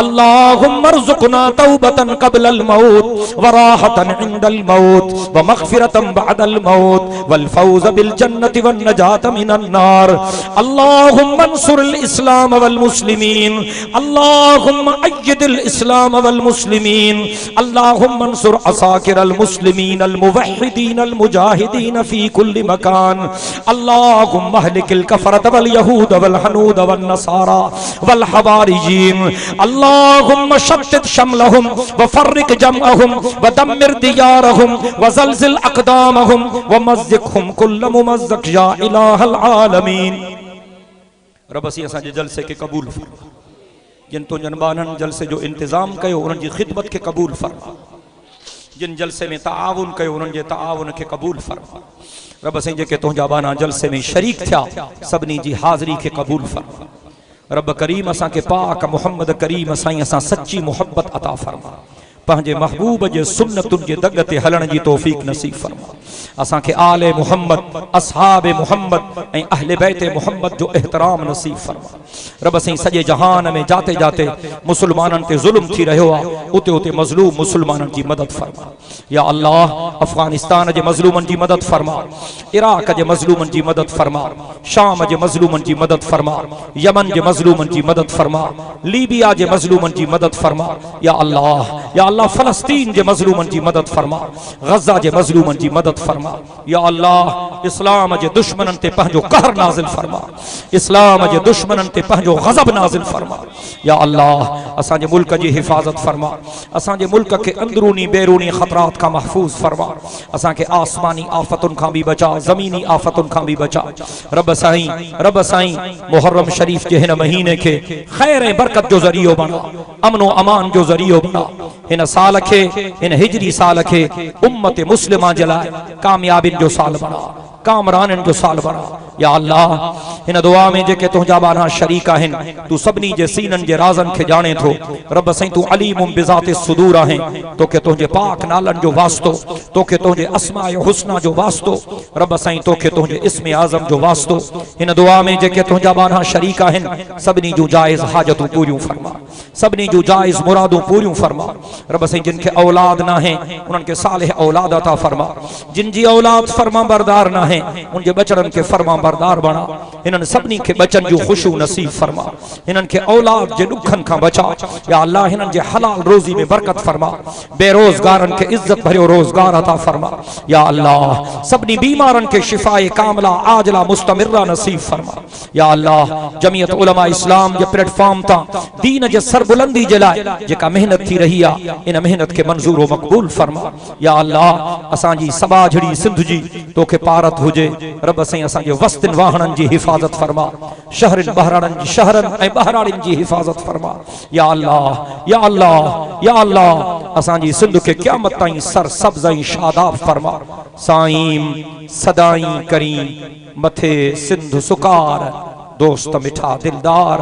अल्लाहुम्मा रज़ुक़ना तौबतन क़ब्लल मौत व राहतन इंदल मौत व मग़फ़िरतन बअदल मौत वल फ़ौज़ बिल जन्नति वन नजात मिनन नार। अल्लाहुम्मा अंसुरिल इस्लाम वल मुस्लिमीन। अल्लाहुम्मा अय्यिदिल इस्लाम वल मुस्लिमीन। अल्लाहुम्मा अंसुर असाकिरल मुस्लिमीन अल मुवह्हिदीन अल मुजाहिदीन फी कुल्लि मकान। अल्लाहुम्मा अहलिकिल कफरत वल यहूद वल हनूद वन नसारा वल हवारिजीन। अल्लाहुम्मा शत्तित शमलहुम व फर्रिक जमअहुम व दम्मिर दियारहुम व ज़लज़िल अक़दामहुम व मज़्ज़िक़हुम कुल्ल मुमज़्ज़क़ या इलाहल आलमीन। रब असीं असांजे जलसे के कबूल फरमा। जिन तो जनबानन जलसे जो इंतजाम कयो उन जी खिदमत के कबूल फरमा। जिन जलसे में ताआवुन कयो उन जे ताआवुन के कबूल फरमा। रब असीं जेके तुंहिंजा बाना जलसे में शरीक थिया सभिनी जी हाज़िरी के कबूल फरमा। रब करीम असां के पाक मोहम्मद करीम साईं असां सच्ची मोहब्बत अता फरमा। पंहिंजे महबूब जे सुन्नतुन जे दग ते हलण जी तौफीक नसीब फरमा। असां के आले मोहम्मद, असहाबे मोहम्मद ऐं अहले बैते मोहम्मद जो एहतराम नसीब फरमा। रब असीं सॼे जहान में जाते जाते मुसलमाननि ते ज़ुल्म थी रहियो आहे उते उते मज़लूम मुसलमाननि जी मदद फरमा। या अल्लाह अफ़गानिस्तान जे मज़लूमनि जी मदद फरमा, इराक जे मज़लूमनि जी मदद फरमा, शाम जे मज़लूमनि जी मदद फरमा, यमन जे मज़लूमनि जी मदद फरमा, लीबिया जे मज़लूमनि जी मदद फरमा। या अल्लाह फ़लस्तीन जे मज़लूमनि जी मदद फरमा, गज़ा जे मज़लूमनि जी मदद फरमा। या अल्लाह इस्लाम जे दुश्मननि ते पंहिंजो कहर नाज़िल फरमा, इस्लाम जे दुश्मननि ते पंहिंजो गज़ब नाज़िल फरमा। या अल्लाह असांजे मुल्क जी हिफ़ाज़त फरमा, असांजे मुल्क के अंदरूनी बैरूनी ख़तरात खां महफूज़ फरमा। असांखे आसमानी आफ़तुनि खां बि बचा, ज़मीनी आफ़तुनि खां बि बचा। रब साईं मुहर्रम शरीफ जे हिन महीने खे ख़ैर ऐं बरकत जो ज़रियो बना, अमन व अमान जो ज़रियो बना। हिन साल खे, हिन हिजरी साल खे उम्मत मुस्लिमा जे लाइ कामयाबियुनि जो साल बना। कामरान जो साल बणा। या अल्लाह इन दुआ में जेके तुंहिंजा बाना शरीक आहिनि तू सभिनी जे सीननि जे राज़नि खे ॼाणे थो। रब साईं तू अलीमुम बिज़ाति सुदूर आहे। तोखे तुंहिंजे पाक नालनि जो वास्तो, तोखे तुंहिंजे अस्माए हुस्ना जो वास्तो, रब साईं तोखे तुंहिंजे इस्म आज़म जो वास्तो। इन दुआ में जेके तुंहिंजा बाना शरीक आहिनि सभिनी जूं जाइज़ हाजतूं पूरियूं फरमा, सभिनी जूं जाइज़ मुरादूं पूरियूं फरमा। रब साईं जिन खे औलाद न आहे उन्हनि खे सालिह औलाद अता फरमा। जिन जी औलाद फरमा बरदार न आहे उन जे बचड़नि खे फरमा बरदार बणा। इन्हनि सभिनी खे बचन जो खुशू नसीब फरमा। इन्हनि खे औलाद जे दुखन खां बचा। या अल्लाह हिननि जे हलाल रोज़ी में बरकत फरमा। बेरोज़गारनि खे इज्जत भरियो रोज़गार अता फरमा। या अल्लाह सभिनी बीमारनि खे शिफाए कामला आजला मुस्तमिरा नसीब फरमा। या अल्लाह जमियत उलमा इस्लाम जे प्लेटफॉर्म तां दीन जे सरबुलंदी जे लाइ जेका मेहनत थी रही आहे इन मेहनत के मंजूर व मकबूल फरमा। या अल्लाह असांजी सबा जड़ी सिंध जी तोखे पारत हुजे। रब साईं असांजे वस्तिन वाहणनि जी हिफ़ाज़त फरमा, शहरनि बहराड़नि जी शहरनि ऐं बहराड़ियुनि जी हिफ़ाज़त फरमा। या अल्लाह या अल्लाह या अल्लाह असांजी सिंध के क़यामत ताईं सर सब्ज़ ऐं शादाब फरमा। साईं सदाईं करीम मथे सिंध सुकार दोस्त मिठा दिलदार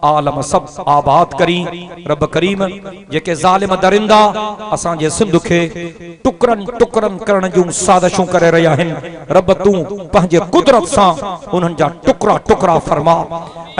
आलम सब आबाद करी। रब करीम जेके ज़ालिम दरिंदा असांजे सिंध के टुकरन टुकरन करण जूं साज़िशूं करे रहिया आहिनि रब तूं पंहिंजे कुदरत सां उन्हनि जा टुकड़ा टुकड़ा फरमा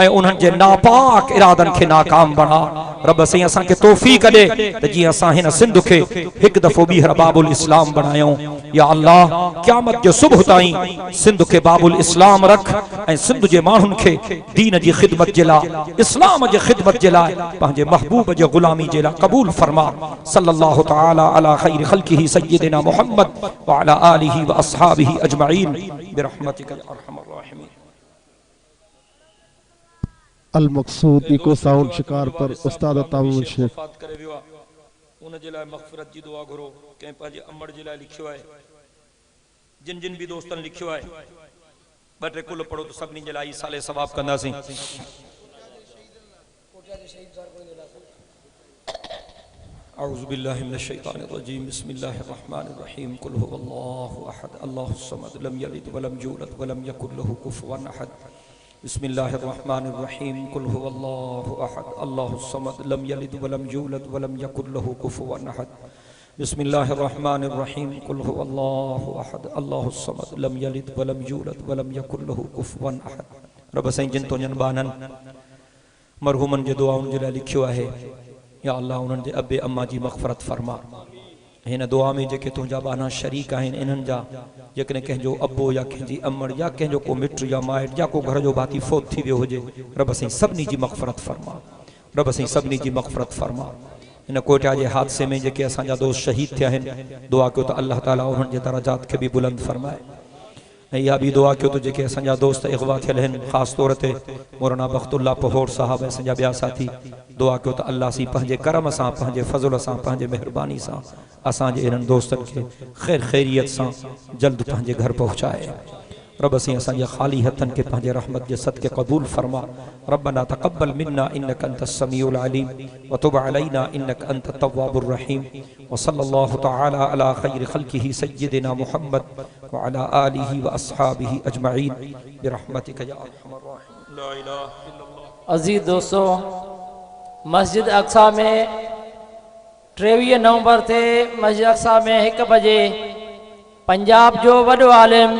ऐं उन्हनि जे नापाक इरादनि खे नाकाम बणा। रब साईं असांखे तौफ़ीक़ ॾे त जीअं असां हिन सिंध खे हिकु दफ़ो ॿीहर बाबुल इस्लाम बणायूं। या अल्लाह क़यामत जे सुबुह ताईं सिंध के बाबुल इस्लाम रख ऐं सिंध जे माण्हुनि खे दीन जी ख़िदमत जे लाइ इस्लाम जे ख़िदमत जे लाइ पंहिंजे महबूब जे ग़ुलामी जे लाइ क़बूल फरमा। सल्लल्लाहु तआला अला खैर खल्क़िही सय्यिदिना मुहम्मद व अला आलिही व अस्हाबिही अजमईन बिरहमतिका या अरहमर राहिमीन। अल मकसूद इको साउंड शिकारपुर उस्ताद तामून शेख करे वियो आहे उन जे लाइ मग़फ़िरत जी दुआ घुरो। कंहिं पंहिंजे अमड़ जे लाइ लिखियो आहे, जिन जिन भी दोस्तनि लिखियो आहे ॿ टे कुल पढ़ो त सभिनी जे लाइ साले सवाब कंदासीं। अऊज़ु बिल्लाहि मिनश शैतानिर रजीम बिस्मिल्लाहिर रहमानिर रहीम कुल हुवल्लाहु अहद अल्लाहुस समद लम यलिद वलम यूलद वलम यकुल लहू कुफुवन अहद। बिस्मिल्लाहिर रहमानिर रहीम कुल हुवल्लाहु अहद अल्लाहुस समद लम यलिद वलम यूलद वलम यकुल लहू कुफुवन अहद। बिस्मिल्लाहिर रहमानिर रहीम कुल हुवल्लाहु अहद अल्लाहुस समद लम यलिद वलम यूलद वलम यकुल लहू कुफुवन अहद। रब साईं जिन तुंहिंजनि बाननि मरहूमनि जे दुआउनि जे लाइ लिखियो आहे या अल्लाह उन्हनि जे अबे अम्मा जी मग़फ़िरत फरमा। हिन दुआ में जेके तुंहिंजा बाना शरीक आहिनि इन्हनि जा जेकॾहिं कंहिंजो अबो या कंहिंजी अमड़ या कंहिंजो को मिट या माइट या को घर जो भाती फोत थी वियो हुजे रब साईं सभिनी जी मग़फ़िरत फरमा। रब साईं सभिनी जी मग़फ़िरत फरमा। इन कोटा जे हादसे में जेके असांजा दोस्त शहीद थिया आहिनि दुआ कयो त अल्लाह ताला उन्हनि जे दरजात खे बि बुलंद फरमाए। ऐं इहा बि दुआ कयो त जेके असांजा दोस्त अग़वा थियल आहिनि ख़ासि तौर ते मौलाना बख़्तुल्लाह पहोर साहब ऐं असांजा ॿिया साथी दुआ कयो त अल्लाह सी पंहिंजे करम सां पंहिंजे फज़ल सां पंहिंजे महिरबानी सां असांजे इन्हनि दोस्तनि खे ख़ैर ख़ैरियत सां जल्द पंहिंजे घर पहुचाए। रब साईं असांजे ख़ाली हथनि खे पंहिंजे रहमत जे सदके क़बूल फरमा। रब्बना तक़ब्बल मिन्ना इन्नका अंतस समीउल अलीम व तुब अलैना इन्नका अंतत तव्वाबुर रहीम व सल्लल्लाहु तआला अला खैर खल्क़िही सय्यिदिना मुहम्मद व अला आलिही व अस्हाबिही अजमईन बिरहमतिका या अरहमर राहिमीन। ला इलाहा इल्लल्लाह। अज़ीज़ दोस्तों, मस्जिद अक्सा में 23 नवंबर ते मस्जिद अक्सा में 1 बजे पंजाब जो वॾो आलिम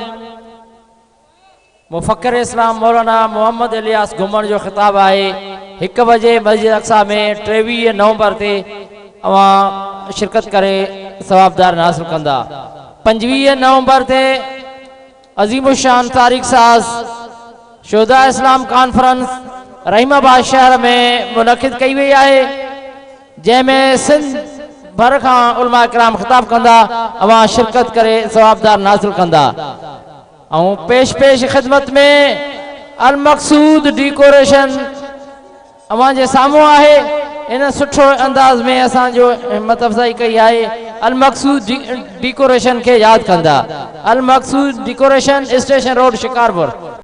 मुफ़क्किर इस्लाम मौलाना मोहम्मद इलियास घुमण जो ख़िताब आहे। 1 बजे मस्जिद अक्सा में 23 नवंबर ते अवां शिरकत करे सवाबदार हासिल कंदा। 25 नवंबर ते अज़ीमुशान तारीख़ साज़ शुहदा इस्लाम कॉन्फ्रेंस रहीमाबाद शहर में मुनक़िद कई वई आहे जंहिंमें सिंध भर खां उलमा इकराम ख़िताब कंदा अवां शिरकत करे सवाबदार हासिल कंदा। और पेश खिदमत में अल मकसूद डेकोरेशन अवां जे साम्हूं आहे। इन सुठो अंदाज में असांजो हिम्मत अफ़ज़ाई कई आहे। अल मकसूद डेकोरेशन के याद कंदा। अल मकसूद डेकोरेशन स्टेशन रोड शिकारपुर।